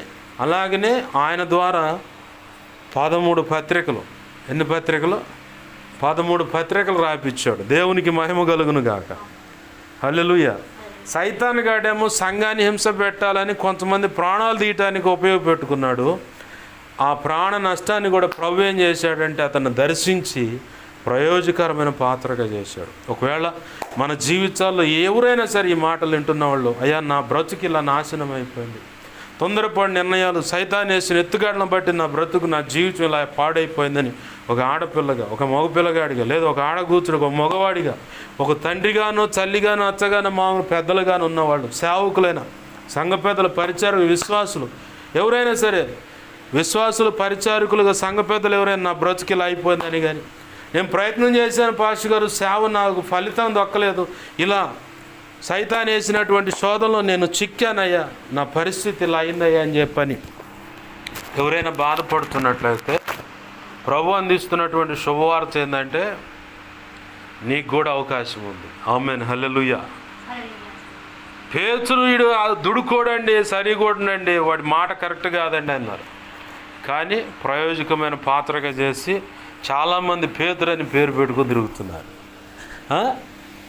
అలాగనే ఆయన ద్వారా 13 పత్రికలు, ఎన్ని పత్రికలు? 13 పత్రికలు రాయించాడు. దేవునికి మహిమ కలుగును గాక. హల్లెలూయా. సైతాన్ గాడేమో సంఘాన్ని హింస పెట్టాలని కొంతమంది ప్రాణాలు తీయటానికి ఉపయోగపెట్టుకున్నాడు. ఆ ప్రాణ నష్టాన్ని కూడా ప్రభు ఏం చేశాడంటే అతన్ని దర్శించి ప్రయోజకరమైన పాత్రగా చేశాడు. ఒకవేళ మన జీవితాల్లో ఎవరైనా సరే ఈ మాటలు వింటున్న వాళ్ళు, అయ్యా నా బ్రతుకు ఇలా నాశనం అయిపోయింది, తొందరపడి నిర్ణయాలు, సైతాన్ వేసిన ఎత్తుగాడలను బట్టి నా బ్రతుకు, నా జీవితం ఇలా పాడైపోయిందని ఒక ఆడపిల్లగా, ఒక మగపిల్లగాడిగా, లేదా ఒక ఆడగూతుడు, ఒక మగవాడిగా, ఒక తండ్రిగానో తల్లిగానో అత్తగానో మామూలు పెద్దలుగానో ఉన్నవాళ్ళు, సేవకులైన సంఘ పెద్దలు, పరిచారకులు, విశ్వాసులు ఎవరైనా సరే, విశ్వాసులు, పరిచారకులుగా సంఘ పెద్దలు ఎవరైనా నా బ్రతుకు ఇలా అయిపోయిందని, కానీ నేను ప్రయత్నం చేశాను పాస్టర్ గారు, సేవ నాకు ఫలితం దొక్కలేదు, ఇలా సైతాన్ వేసినటువంటి శోధనలో నేను చిక్కానయ్యా, నా పరిస్థితి ఇలా అయిందయ్యా అని చెప్పని ఎవరైనా బాధపడుతున్నట్లయితే ప్రభు అందిస్తున్నటువంటి శుభవార్త ఏంటంటే నీకు కూడా అవకాశం ఉంది. ఆమేన్, హల్లెలూయా. పేతురు వీడు దుడుకోడండి, సరిగూడనండి, వాడి మాట కరెక్ట్ కాదండి అన్నారు. కానీ ప్రయోజకమైన పాత్రగా చేసి చాలామంది పేతురు అని పేరు పెట్టుకుని తిరుగుతున్నారు.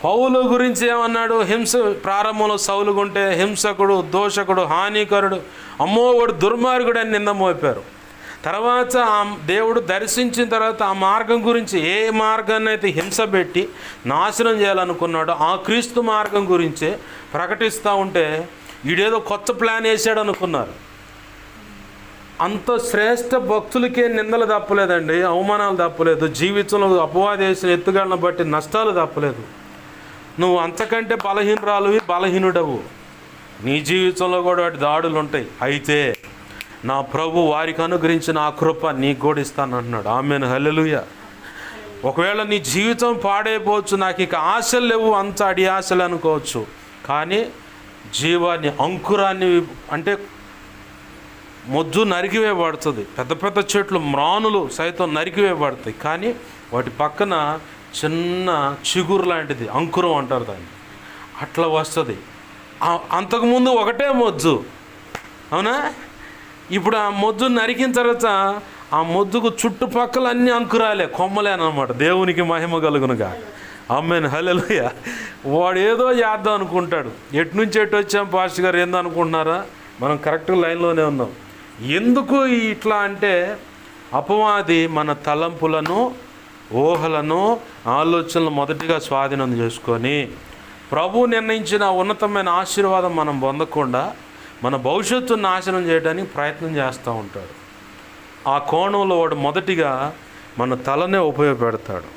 పౌలు గురించి ఏమన్నాడు? హింస ప్రారంభంలో సౌలుగుంటే హింసకుడు, దోషకుడు, హానికరుడు, అమ్మో వాడు దుర్మార్గుడు అని నింద మోపారు. తర్వాత ఆ దేవుడు దర్శించిన తర్వాత ఆ మార్గం గురించి, ఏ మార్గాన్ని అయితే హింస పెట్టి నాశనం చేయాలనుకున్నాడో ఆ క్రీస్తు మార్గం గురించే ప్రకటిస్తూ ఉంటే వీడేదో కొత్త ప్లాన్ వేసాడు అనుకున్నారు. అంత శ్రేష్ఠ భక్తులకే నిందలు తప్పలేదండి, అవమానాలు తప్పలేదు, జీవితంలో అపవాది వేసిన ఎత్తుగాళ్ళను బట్టి నష్టాలు తప్పలేదు. నువ్వు అంతకంటే బలహీనుడవు, నీ జీవితంలో కూడా వాటి దాడులు ఉంటాయి. అయితే నా ప్రభు వారికి అనుగ్రహించిన ఆ కృప నీకు కూడా ఇస్తాను అంటున్నాడు. ఆమేన్, హల్లెలూయా. ఒకవేళ నీ జీవితం పాడైపోవచ్చు, నాకు ఇక ఆశలు లేవు, అంత అడి ఆశలు అనుకోవచ్చు, కానీ జీవాన్ని, అంకురాన్ని, అంటే మొజ్జు నరికివేయబడుతుంది, పెద్ద పెద్ద చెట్లు, మ్రానులు సైతం నరికివేయబడతాయి, కానీ వాటి పక్కన చిన్న చిగురు లాంటిది, అంకురం అంటారు దాన్ని, అట్లా వస్తుంది. అంతకుముందు ఒకటే మొజ్జు, అవునా? ఇప్పుడు ఆ మొజ్జు నరికిన తర్వాత ఆ మొజ్జుకు చుట్టుపక్కల అన్ని అంకురాలే, కొమ్మలే అన్నమాట. దేవునికి మహిమ కలుగునుగా. ఆమేన్, హల్లెలూయా. వాడు ఏదో చేద్దాం అనుకుంటాడు. ఎటు నుంచి ఎటు వచ్చాం పాస్టర్ గారు ఏందో అనుకుంటున్నారా? మనం కరెక్ట్ లైన్లోనే ఉన్నాం. ఎందుకు ఇట్లా అంటే అపవాది మన తలంపులను, ఊహలను, ఆలోచనలు మొదటిగా స్వాధీనం చేసుకొని ప్రభు నిర్ణయించిన ఉన్నతమైన ఆశీర్వాదం మనం పొందకుండా మన భవిష్యత్తును నాశనం చేయడానికి ప్రయత్నం చేస్తూ ఉంటాడు. ఆ కోణంలో వాడు మొదటిగా మన తలనే ఉపయోగపెడతాడు.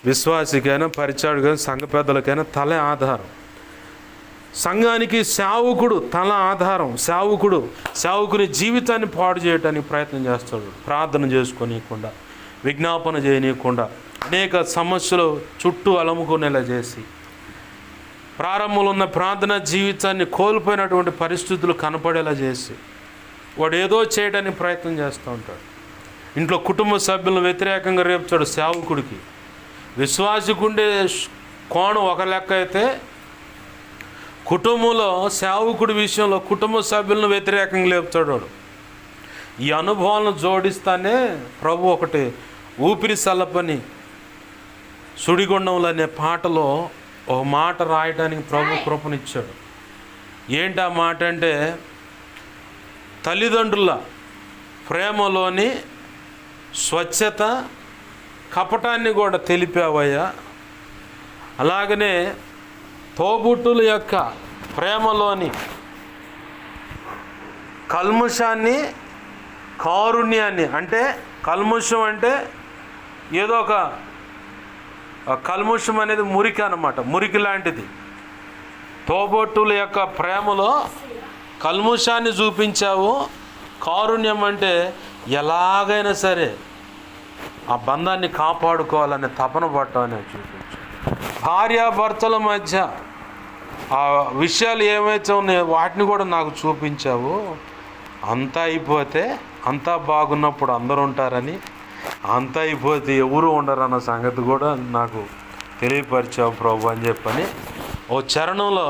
విశ్వాసికైనా, పరిచారకులైనా, సంఘ పెద్దలకైనా తలే ఆధారం. సంఘానికి సేవకుడు తల ఆధారం. సేవకుని జీవితాన్ని పాడు చేయడానికి ప్రయత్నం చేస్తాడు. ప్రార్థన చేసుకోనీయకుండా, విజ్ఞాపన చేయనీయకుండా, అనేక సమస్యలు చుట్టూ అలముకునేలా చేసి, ప్రారంభంలో ఉన్న ప్రార్థన జీవితాన్ని కోల్పోయినటువంటి పరిస్థితులు కనపడేలా చేసి వాడు ఏదో చేయడానికి ప్రయత్నం చేస్తూ ఉంటాడు. ఇంట్లో కుటుంబ సభ్యులను వ్యతిరేకంగా రేపుతాడు సేవకుడికి. విశ్వాసకుండే కోణం ఒక లెక్క అయితే, కుటుంబంలో సేవకుడి విషయంలో కుటుంబ సభ్యులను వ్యతిరేకంగా లేపుతాడు వాడు. ఈ అనుభవాలను జోడిస్తానే ప్రభు ఒకటి ఊపిరి సల్లపని సుడిగుండంలో అనే పాటలో ఒక మాట రాయడానికి ప్రభు కృపనిచ్చాడు. ఏంటి ఆ మాట అంటే, తల్లిదండ్రుల ప్రేమలోని స్వచ్ఛత కపటాన్ని కూడా తెలిపావయ్యా, అలాగనే తోబుట్టుల యొక్క ప్రేమలోని కల్ముషాన్ని కారుణ్యాన్ని, అంటే కల్ముషం అంటే ఏదో ఒక కల్ముషం అనేది మురికి అన్నమాట, మురికి లాంటిది. తోబొట్టుల యొక్క ప్రేమలో కల్ముషాన్ని చూపించావు, కారుణ్యం అంటే ఎలాగైనా సరే ఆ బంధాన్ని కాపాడుకోవాలనే తపన పట్టమని చూపించావు. భార్యాభర్తల మధ్య ఆ విషయాలు ఏమైతే ఉన్నాయో వాటిని కూడా నాకు చూపించావు. అంతా అయిపోతే, అంతా బాగున్నప్పుడు అందరూ ఉంటారని, అంతా అయిపోతే ఎవరు ఉండరన్న సంగతి కూడా నాకు తెలియపరిచావు ప్రభు అని చెప్పని ఓ చరణంలో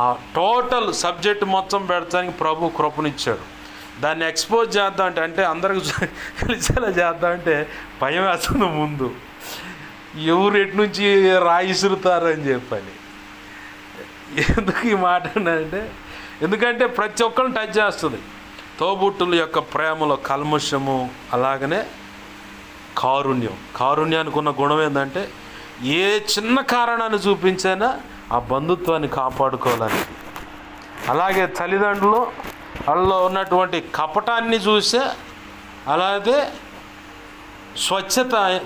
ఆ టోటల్ సబ్జెక్ట్ మొత్తం పెడతానికి ప్రభు కృపనిచ్చాడు. దాన్ని ఎక్స్పోజ్ చేద్దాం అంటే అందరికి తెలిసేలా చేద్దాం అంటే భయం వేస్తుంది ముందు, ఎవరు ఎటు నుంచి రాయిసురుతారని చెప్పని. ఎందుకు ఈ మాట అంటే, ఎందుకంటే ప్రతి ఒక్కరిని టచ్ చేస్తుంది. తోబుట్టుల యొక్క ప్రేమలో కల్మషము, అలాగనే కారుణ్యం. కారుణ్యానికి ఉన్న గుణం ఏంటంటే ఏ చిన్న కారణాన్ని చూపించైనా ఆ బంధుత్వాన్ని కాపాడుకోవాలని. అలాగే తల్లిదండ్రులు వాళ్ళలో ఉన్నటువంటి కపటాన్ని చూసే, అలాగే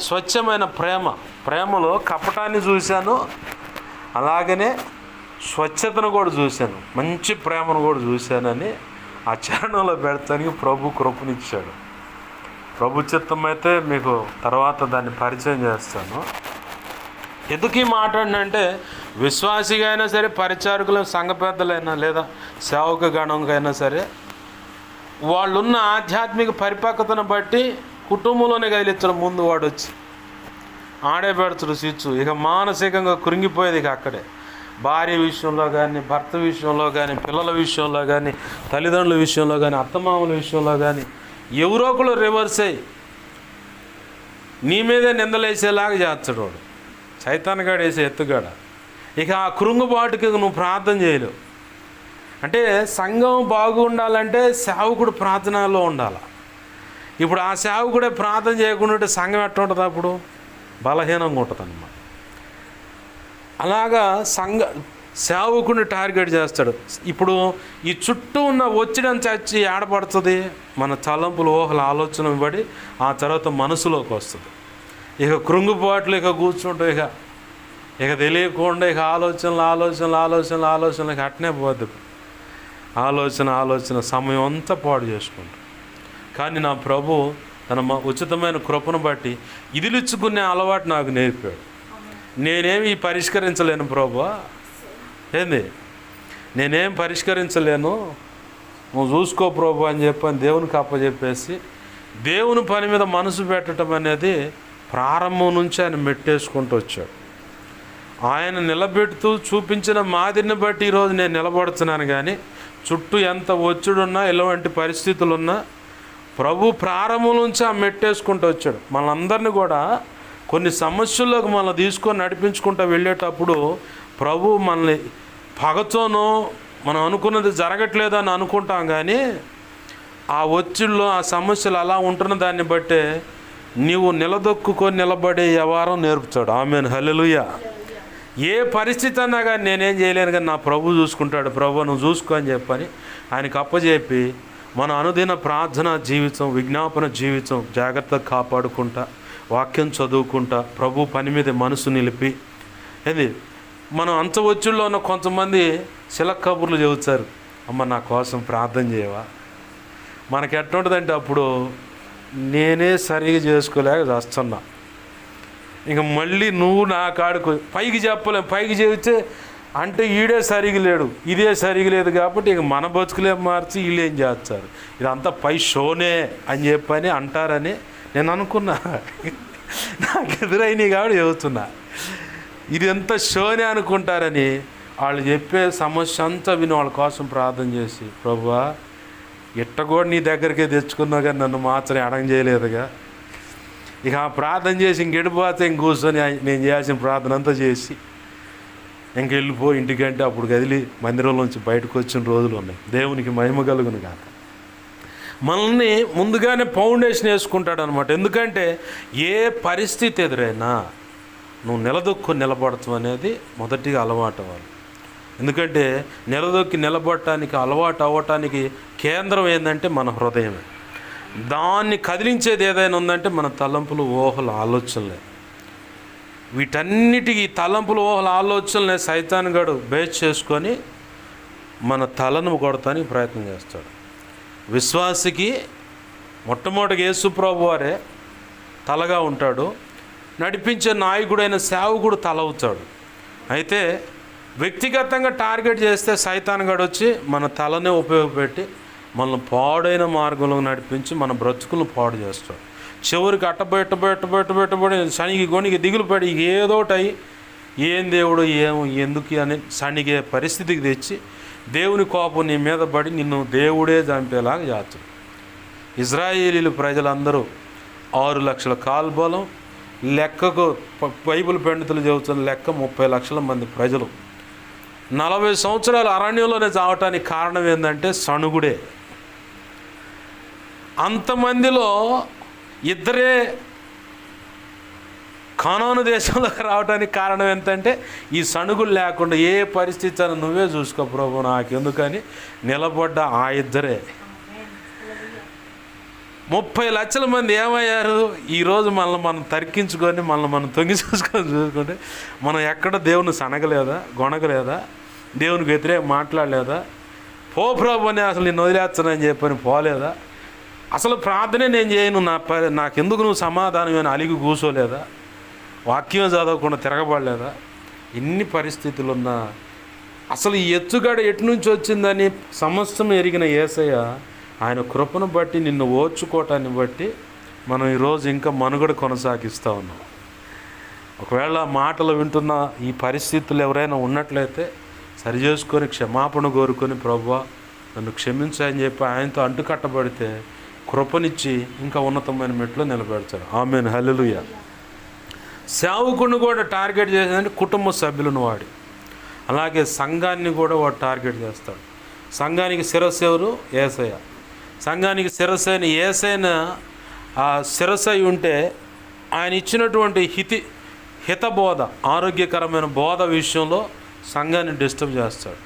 స్వచ్ఛమైన ప్రేమలో కపటాన్ని చూశాను, అలాగనే స్వచ్ఛతను కూడా చూశాను, మంచి ప్రేమను కూడా చూశానని ఆ చరణంలో పెడతానికి ప్రభు కృపనిచ్చాడు. ప్రభు చిత్తం అయితే మీకు తర్వాత దాన్ని పరిచయం చేస్తాను. ఎందుకు ఈ మాట్లాడినంటే, విశ్వాసిగా అయినా సరే, పరిచారకులు, సంఘ పెద్దలైనా లేదా సేవక గణంకైనా సరే, వాళ్ళున్న ఆధ్యాత్మిక పరిపక్వతను బట్టి కుటుంబంలోనే కదిలించడం. ముందు వాడు వచ్చి ఆడే పెడతాడు స్విచ్, ఇక మానసికంగా కృంగిపోయేది ఇక అక్కడే. భార్య విషయంలో కానీ, భర్త విషయంలో కానీ, పిల్లల విషయంలో కానీ, తల్లిదండ్రుల విషయంలో కానీ, అత్తమామల విషయంలో కానీ ఎవరో ఒకరు రివర్స్ అయ్యి నీ మీదే నిందలేసేలాగా చేస్తాడు వాడు, సైతాన్గాడు వేసే ఎత్తుగాడ. ఇక ఆ కృంగుబాటుకి నువ్వు ప్రార్థన చేయలేవు. అంటే సంఘం బాగుండాలంటే సేవకుడు ప్రార్థనలో ఉండాలి. ఇప్పుడు ఆ సేవకుడే ప్రార్థన చేయకుండా ఉంటే సంఘం ఎట్లా ఉంటుంది? అప్పుడు బలహీనంగా ఉంటుంది అన్నమాట. అలాగా సేవకుని టార్గెట్ చేస్తాడు. ఇప్పుడు ఈ చుట్టూ ఉన్న ఒత్తిడిని చచ్చి ఏడపడుతుంది, మన తలంపులు, ఊహల ఆలోచన పడి ఆ తర్వాత మనసులోకి వస్తుంది. ఇక కృంగుబాట్లు ఇక కూర్చుంటూ ఇక తెలియకుండా ఇక ఆలోచనలు అట్నే పోద్ది. ఆలోచన సమయం అంతా పాడు చేసుకుంటాం. కానీ నా ప్రభు తన ఉచితమైన కృపను బట్టి ఇదిలిచ్చుకునే అలవాటు నాకు నేర్పాడు. నేనేమి పరిష్కరించలేను ప్రభువా, ఏంది నేనేం పరిష్కరించలేను, నువ్వు చూసుకో ప్రభు అని చెప్పని దేవునికి అప్పచెప్పేసి దేవుని పని మీద మనసు పెట్టడం అనేది ప్రారంభం నుంచి ఆయన మెట్టేసుకుంటూ వచ్చాడు. ఆయన నిలబెడుతూ చూపించిన మాదిరిని బట్టి ఈరోజు నేను నిలబడుతున్నాను. కానీ చుట్టూ ఎంత ఒత్తిడున్నా, ఎలాంటి పరిస్థితులున్నా ప్రభు ప్రారంభం నుంచి ఆ మెట్టేసుకుంటూ వచ్చాడు. మనందరినీ కూడా కొన్ని సమస్యల్లోకి మనల్ని తీసుకొని నడిపించుకుంటూ వెళ్ళేటప్పుడు ప్రభు మనల్ని పగతోనో మనం అనుకున్నది జరగట్లేదని అనుకుంటాం. కానీ ఆ ఒత్తిడిలో ఆ సమస్యలు అలా ఉంటున్న దాన్ని బట్టే నీవు నిలదొక్కుకొని నిలబడే వ్యవహారం నేర్పుతాడు. ఆమేన్, హల్లెలూయా. ఏ పరిస్థితి అన్నా కానీ నేనేం చేయలేను, కానీ నా ప్రభు చూసుకుంటాడు. ప్రభు నువ్వు చూసుకో అని చెప్పని ఆయనకు అప్పచెప్పి మన అనుదిన ప్రార్థన జీవితం, విజ్ఞాపన జీవితం జాగ్రత్తగా కాపాడుకుంటా, వాక్యం చదువుకుంటా, ప్రభు పని మీద మనసు నిలిపి. ఏంది మనం అంత ఒత్తిడిలో ఉన్న కొంతమంది చిలక కబుర్లు చెబుతారు, అమ్మ నా కోసం ప్రార్థన చేయవా. మనకి ఎట్లుంటుందంటే అప్పుడు నేనే సరిగా చేసుకోలేక చేస్తున్నా, ఇంక మళ్ళీ నువ్వు నా కాడుకు పైకి చెప్పలేం. పైకి చెబితే అంటే ఈడే సరిగా లేడు, ఇదే సరిగా లేదు కాబట్టి ఇక మన బతుకులే మార్చి వీళ్ళు ఏం చేస్తారు, ఇదంతా పై షోనే అని చెప్పని అంటారని నేను అనుకున్నా. నాకు ఎదురైనవి కాబట్టి చెబుతున్నా, ఇది ఎంత షోనే అనుకుంటారని. వాళ్ళు చెప్పే సమస్య అంతా విని వాళ్ళ కోసం ప్రార్థన చేసి, ప్రభువా ఇట్ట కూడా నీ దగ్గరికే తెచ్చుకున్నావు కానీ నన్ను మాత్రం అడగ చేయలేదుగా. ఇక ఆ ప్రార్థన చేసి ఇంకెడిపోతే ఇంక కూర్చొని నేను చేయాల్సిన ప్రార్థన అంతా చేసి ఇంకెళ్ళిపో ఇంటికంటే అప్పుడు కదిలి మందిరంలోంచి బయటకు వచ్చిన రోజులు ఉన్నాయి. దేవునికి మహిమ కలుగును కాక. మనల్ని ముందుగానే ఫౌండేషన్ వేసుకుంటాడు అనమాట. ఎందుకంటే ఏ పరిస్థితి ఎదురైనా నువ్వు నిలబడతావు అనేది మొదటిగా అలవాటు అవ్వాలి. ఎందుకంటే నిలబడటానికి అలవాటు అవ్వటానికి కేంద్రం ఏంటంటే మన హృదయమే. దాన్ని కదిలించేది ఏదైనా ఉందంటే మన తలంపులు, ఊహలు, ఆలోచనలే. వీటన్నిటికీ తలంపులు, ఊహలు, ఆలోచనలే సైతాన్ గాడు బేస్ చేసుకొని మన తలను కొడతానికి ప్రయత్నం చేస్తాడు. విశ్వాసికి మొట్టమొదటిగా యేసు ప్రభు వారే తలగా ఉంటాడు. నడిపించే నాయకుడైన సేవకుడు తల అవుతాడు. అయితే వ్యక్తిగతంగా టార్గెట్ చేస్తే సైతాన్ గాడు వచ్చి మన తలనే ఉపయోగపెట్టి మనల్ని పాడైన మార్గంలో నడిపించి మన బ్రతుకులను పాడు చేస్తాడు. చివరికి అట్టబెట్టబడి శనికి గొనికి దిగులు పడి ఏదోటి అయ్యి ఏం దేవుడు ఎందుకు అని శనిగే పరిస్థితికి తెచ్చి దేవుని కోపం నీ మీద పడి నిన్ను దేవుడే చంపేలాగా చేస్తాడు. ఇజ్రాయేలీలు ప్రజలందరూ 6 లక్షల కాల్బలం, లెక్కకు బైబిల్ పండితులు చెబుతున్న లెక్క 30 లక్షల మంది ప్రజలు 40 సంవత్సరాలు అరణ్యంలోనే చావటానికి కారణం ఏంటంటే సణుగుడే. అంతమందిలో ఇద్దరే కానాను దేశంలోకి రావడానికి కారణం ఏంటంటే ఈ సణుగులు లేకుండా ఏ పరిస్థితి అని నువ్వే చూసుకో ప్రభు నాకెందుకని నిలబడ్డ ఆ ఇద్దరే. 30 లక్షల మంది ఏమయ్యారు? ఈరోజు మనం తర్కించుకొని మనం తొంగి చూసుకుంటే మనం ఎక్కడ దేవుని సనగలేదా, గొనగలేదా, దేవునికి వ్యతిరేక మాట్లాడలేదా, పో ప్రభు అని అసలు నేను వదిలేస్తానని చెప్పని పోలేదా, అసలు ప్రార్థనే నేను చేయను, నాకెందుకు నువ్వు సమాధానం అని అలిగి కూర్చోలేదా, వాక్యం చదవకుండా తిరగబడలేదా? ఇన్ని పరిస్థితులు ఉన్నా అసలు ఈ ఎత్తుగడ ఎటు నుంచి వచ్చిందని సమస్తం ఎరిగిన యేసయ్య ఆయన కృపను బట్టి నిన్ను ఓర్చుకోవటాన్ని బట్టి మనం ఈరోజు ఇంకా మనుగడ కొనసాగిస్తూ ఉన్నాం. ఒకవేళ మాటలు వింటున్న ఈ పరిస్థితులు ఎవరైనా ఉన్నట్లయితే సరి చేసుకొని క్షమాపణ కోరుకొని ప్రభువా నన్ను క్షమించని చెప్పి ఆయనతో అంటుకట్టబడితే కృపనిచ్చి ఇంకా ఉన్నతమైన మెట్లో నిలబెడతాడు. ఆమేన్, హల్లెలూయా. సేవకుడిని కూడా టార్గెట్ చేసేదంటే కుటుంబ సభ్యులను వాడి, అలాగే సంఘాన్ని కూడా వాడు టార్గెట్ చేస్తాడు. సంఘానికి శిరస్సు ఎవరు? యేసయ్య. సంఘానికి శిరస్సు అయిన యేసయ్యన ఆ శిరస్సు అయి ఉంటే ఆయన ఇచ్చినటువంటి హితబోధ, ఆరోగ్యకరమైన బోధ విషయంలో సంఘాన్ని డిస్టర్బ్ చేస్తాడు.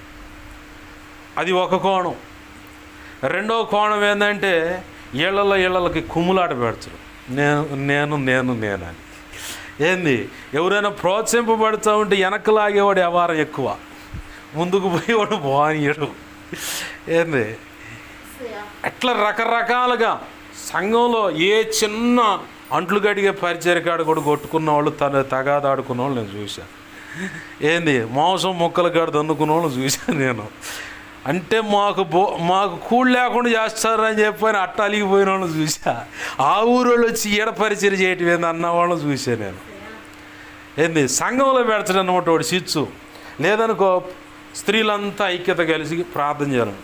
అది ఒక కోణం. రెండవ కోణం ఏంటంటే ఇళ్ళకి కుమ్ములాట పెడతారు. నేను అని. ఏంది, ఎవరైనా ప్రోత్సహింపబడుతూ ఉంటే వెనక్కి లాగేవాడు వ్యవహారం ఎక్కువ, ముందుకు పోయేవాడు బానియడు. ఏంది, అట్లా రకరకాలుగా సంఘంలో ఏ చిన్న అంట్లు గడిగే పరిచయకాడ కూడా కొట్టుకున్న వాళ్ళు, తగాదాడుకున్న వాళ్ళు నేను చూశాను. ఏంది, మాంసం ముక్కలు కాడ దందుకున్న వాళ్ళు చూశాను నేను. అంటే మాకు కూడు లేకుండా చేస్తారని చెప్పని అట్ట అలిగిపోయిన వాళ్ళని చూసా. ఆ ఊరోళ్ళు వచ్చి ఈడ పరిచయం చేయటం ఏంది అన్న వాళ్ళని చూసా నేను. ఏంది, సంఘంలో పెడతాడు అన్నమాట వాడు సిచ్చు. లేదనుకో స్త్రీలంతా ఐక్యత కలిసి ప్రార్థన చేయాలి.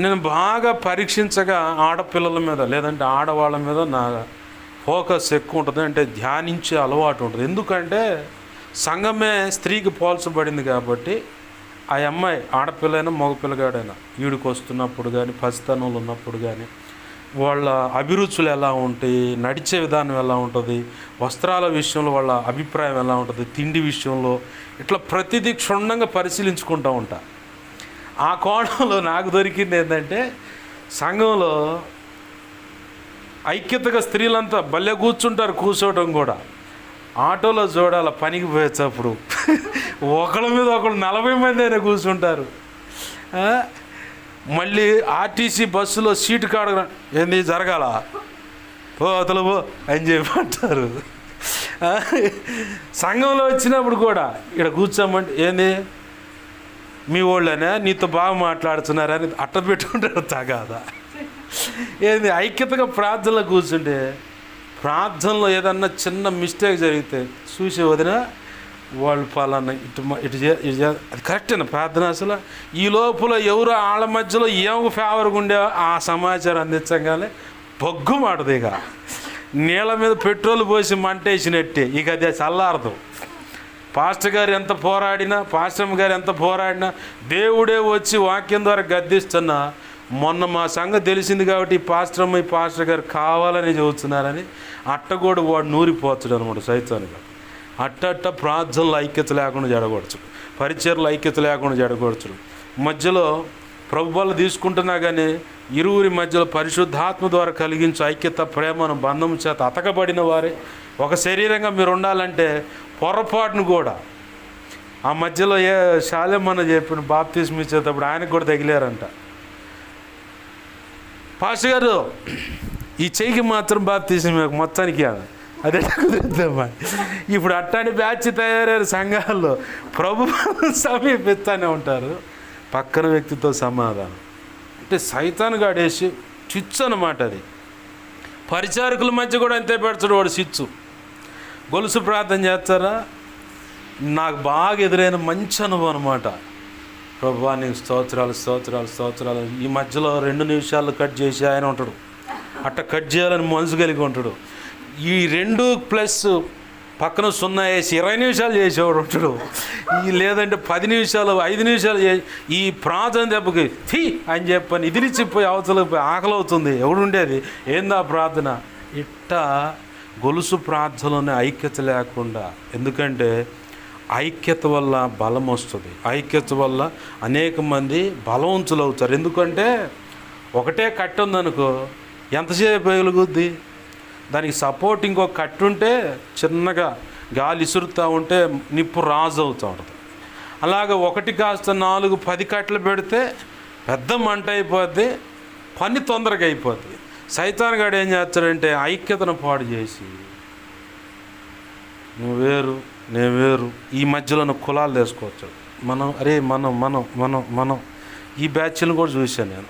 నేను బాగా పరీక్షించగా ఆడపిల్లల మీద లేదంటే ఆడవాళ్ళ మీద నా ఫోకస్ ఎక్కువ ఉంటుంది. అంటే ధ్యానించే అలవాటు ఉంటుంది. ఎందుకంటే సంఘమే స్త్రీకి పోల్చబడింది కాబట్టి ఆ అమ్మాయి ఆడపిల్లైనా మగపిల్లగాడైనా వీడికి వస్తున్నప్పుడు కానీ పసితనంలో ఉన్నప్పుడు కానీ వాళ్ళ అభిరుచులు ఎలా ఉంటాయి, నడిచే విధానం ఎలా ఉంటుంది, వస్త్రాల విషయంలో వాళ్ళ అభిప్రాయం ఎలా ఉంటుంది, తిండి విషయంలో ఇట్లా ప్రతిదీ క్షుణ్ణంగా పరిశీలించుకుంటూ ఉంటా. ఆ కోణంలో నాకు దొరికింది ఏంటంటే సంఘంలో ఐక్యతగా స్త్రీలంతా భలే కూర్చోవటం కూడా. ఆటోలో చూడాల పనికి పోయేటప్పుడు ఒకళ్ళ మీద ఒకళ్ళు 40 మంది అయినా కూర్చుంటారు. మళ్ళీ ఆర్టీసీ బస్సులో సీటు కాడ ఏంది జరగాల పో అతలు పో అని చెప్పంటారు. సంఘంలో వచ్చినప్పుడు కూడా ఇక్కడ కూర్చోమంటే ఏంది మీ వాళ్ళనే నీతో బాగా మాట్లాడుతున్నారని అట్ట పెట్టుకుంటారు తగాదా. ఏంది, ఐక్యతగా ప్రార్థనలో కూర్చుంటే ప్రార్థనలో ఏదన్నా చిన్న మిస్టేక్ జరిగితే చూసి వదిన వాళ్ళు పలానా ఇటు అది కరెక్టేనా ప్రార్థన? అసలు ఈ లోపల ఎవరు వాళ్ళ మధ్యలో ఏం ఫేవర్గా ఉండే ఆ సమాచారం అందించగానే బొగ్గు మాటది. ఇక నీళ్ళ మీద పెట్రోల్ పోసి మంటేసినట్టే. ఇక అది చల్లారదు. పాస్టర్ గారు ఎంత పోరాడినా, పాస్టమ్ గారు ఎంత పోరాడినా, దేవుడే వచ్చి వాక్యం ద్వారా గద్దిస్తున్నా, మొన్న మా సంగతి తెలిసింది కాబట్టి ఈ పాస్టర్ గారు కావాలని చెబుతున్నారని అట్టగోడు వాడు నూరిపోతాడు అనమాట సైతానుగా. అట్ట ప్రార్థనలు ఐక్యత లేకుండా జడగొడచుడు, పరిచర్లు ఐక్యత లేకుండా జడగొడచుడు. మధ్యలో ప్రభువులు తీసుకుంటున్నా కానీ ఇరువురి మధ్యలో పరిశుద్ధాత్మ ద్వారా కలిగించు ఐక్యత, ప్రేమను, బంధం చేత అతకబడిన వారే ఒక శరీరంగా మీరు ఉండాలంటే పొరపాటును కూడా ఆ మధ్యలో శాలేమన్న చెప్పిన బాప్తిస్మ ఇచ్చేటప్పుడు ఆయనకు కూడా తగిలారంట. పాస్టర్ గారు ఈ చెయ్యికి మాత్రం బాప్తిస్మ మొత్తానికి అదే కుదురుద్దామా. ఇప్పుడు అట్టాని బ్యాచ్ తయారయ్యారు సంఘాల్లో. ప్రభు సమీపిస్తానే ఉంటారు, పక్కన వ్యక్తితో సమాధానం. అంటే సైతాను గాడేసి చిచ్చు అన్నమాట అది. పరిచారకుల మధ్య కూడా అంతే పెడతాడు వాడు చిచ్చు. గొలుసు ప్రార్థన చేస్తారా? నాకు బాగా ఎదురైన మంచి అనుభవం అనమాట. ప్రభువా నీకు స్తోత్రాలు. ఈ మధ్యలో 2 నిమిషాలు కట్ చేసి ఆయన ఉంటాడు. అట్ట కట్ చేయాలని మనసు కలిగి ఉంటాడు. ఈ 2 ప్లస్ పక్కన 0 వేసి 20 నిమిషాలు చేసేవాడు ఉంటాడు. లేదంటే 10 నిమిషాలు 5 నిమిషాలు ఈ ప్రార్థన దెబ్బకి అని చెప్పని ఇదిరిచిపోయి అవతలకి ఆకలి అవుతుంది. ఎవడుండేది ఏందా ప్రార్థన? ఇట్టా గొలుసు ప్రార్థనలోనే ఐక్యత లేకుండా. ఎందుకంటే ఐక్యత వల్ల బలం వస్తుంది. ఐక్యత వల్ల అనేక మంది బలవంతులు అవుతారు. ఎందుకంటే ఒకటే కట్టు ఉందనుకో ఎంతసేపు వెలుగుద్ది, దానికి సపోర్ట్ ఇంకో కట్టు ఉంటే చిన్నగా గాలి ఇసురుతూ ఉంటే నిప్పు రాజు అవుతూ ఉంటుంది. అలాగే 1 కాస్త 4 10 కట్టలు పెడితే పెద్ద మంట అయిపోద్ది, పని తొందరగా అయిపోద్ది. సైతాన్ గాడు ఏం చేస్తాడంటే ఐక్యతను పాడు చేసి నువ్వు వేరు నేను వేరు, ఈ మధ్యలో కులాలు వేసుకోవచ్చు. మనం ఈ బ్యాచ్లను కూడా చూశాను నేను.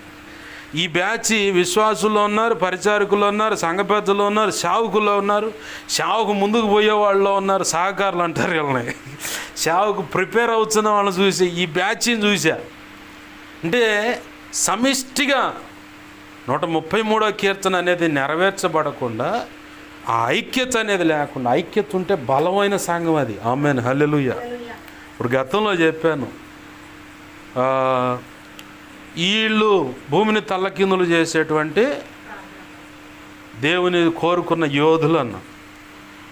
ఈ బ్యాచ్ విశ్వాసుల్లో ఉన్నారు, పరిచారకుల్లో ఉన్నారు, సంఘ పెద్దలు ఉన్నారు, సేవకుల్లో ఉన్నారు, సేవకు ముందుకు పోయే వాళ్ళలో ఉన్నారు, సహకారులు అంటారు వీళ్ళని. సేవకు ప్రిపేర్ అవుతున్న వాళ్ళని చూసి ఈ బ్యాచ్ని చూసా. అంటే సమిష్టిగా 133వ కీర్తన అనేది నెరవేర్చబడకుండా, ఆ ఐక్యత అనేది లేకుండా, ఐక్యత ఉంటే బలమైన సంఘం అది. ఆమేన్, హల్లెలూయా. ఇప్పుడు గతంలో చెప్పాను, వీళ్ళు భూమిని తల్లకిందులు చేసేటువంటి దేవుని కోరుకున్న యోధులు అన్న.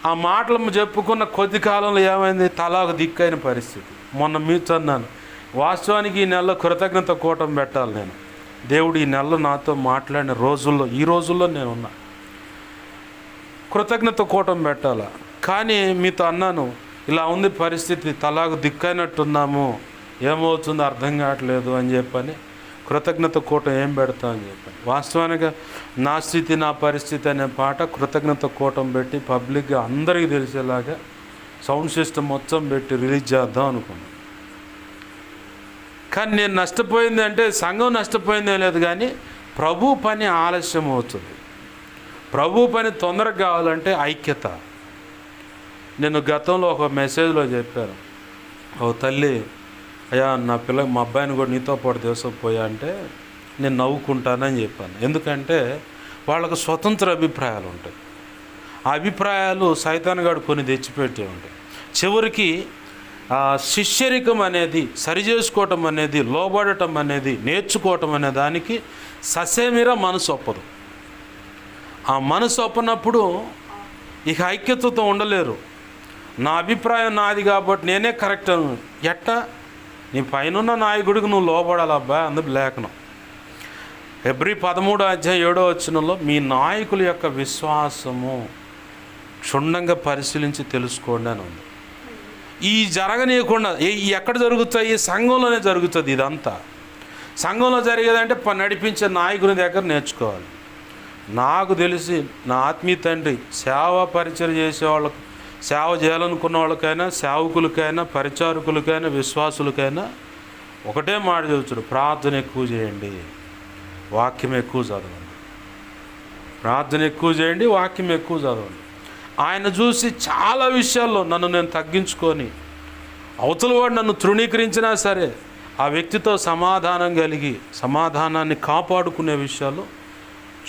ఆ మాటలు చెప్పుకున్న కొద్ది కాలంలో ఏమైంది? తలాకు దిక్కైన పరిస్థితి. మొన్న మీతో అన్నాను, వాస్తవానికి ఈ నెలలో కృతజ్ఞత కూటం పెట్టాలి నేను. దేవుడు ఈ నెలలో నాతో మాట్లాడిన రోజుల్లో, ఈ రోజుల్లో నేనున్నా, కృతజ్ఞత కూటం పెట్టాలా. కానీ మీతో అన్నాను, ఇలా ఉంది పరిస్థితి, తలాకు దిక్కైనట్టున్నాము, ఏమవుతుందో అర్థం కావట్లేదు అని చెప్పని కృతజ్ఞత కూటం ఏం పెడతా అని చెప్పాను. వాస్తవానికి నా స్థితి నా పరిస్థితి అనే పాట కృతజ్ఞత కూటం పెట్టి పబ్లిక్గా అందరికీ తెలిసేలాగా సౌండ్ సిస్టమ్ మొత్తం పెట్టి రిలీజ్ చేద్దాం అనుకున్నాను. కానీ నేను నష్టపోయింది అంటే సంఘం నష్టపోయిందే లేదు, కానీ ప్రభు పని ఆలస్యం అవుతుంది. ప్రభు పని తొందరగా కావాలంటే ఐక్యత. నేను గతంలో ఒక మెసేజ్లో చెప్పాను, ఓ తల్లి అయ్యా మా అబ్బాయిని కూడా నీతో పాటు తీసుకుపోయా అంటే నేను నవ్వుకుంటానని చెప్పాను. ఎందుకంటే వాళ్ళకు స్వతంత్ర అభిప్రాయాలు ఉంటాయి. ఆ అభిప్రాయాలు సైతాన్గాడు కొన్ని తెచ్చిపెట్టే ఉంటాయి. చివరికి శిష్యరికం అనేది, సరిచేసుకోవటం అనేది, లోబడటం అనేది, నేర్చుకోవటం అనే దానికి ససేమిరా మనసు ఒప్పదు. ఆ మనసు ఒప్పనప్పుడు ఇక ఐక్యతతో ఉండలేరు. నా అభిప్రాయం నాది కాబట్టి నేనే కరెక్ట్ అను. ఎట్టా? నీ పైన నాయకుడికి నువ్వు లోబడాలబ్బా. అందుకు లేఖనం హెబ్రీ 13:7 మీ నాయకుల యొక్క విశ్వాసము క్షుణ్ణంగా పరిశీలించి తెలుసుకోండి అని ఉంది. ఈ జరగనీయకుండా ఎక్కడ జరుగుతాయి? సంఘంలోనే జరుగుతుంది. ఇదంతా సంఘంలో జరిగేదంటే నడిపించే నాయకుని దగ్గర నేర్చుకోవాలి. నాకు తెలిసి నా ఆత్మీయ తండ్రి సేవ పరిచయం చేసే వాళ్ళకు, సేవ చేయాలనుకున్న వాళ్ళకైనా, సేవకులకైనా, పరిచారకులకైనా, విశ్వాసులకైనా ఒకటే మాట చెబుతాడు, ప్రార్థన ఎక్కువ చేయండి, వాక్యం ఎక్కువ చదవండి. ప్రార్థన ఎక్కువ చేయండి, వాక్యం ఎక్కువ చదవండి. ఆయన చూసి చాలా విషయాల్లో నన్ను నేను తగ్గించుకొని అవతల వాడు నన్ను తృణీకరించినా సరే ఆ వ్యక్తితో సమాధానం కలిగి సమాధానాన్ని కాపాడుకునే విషయాలు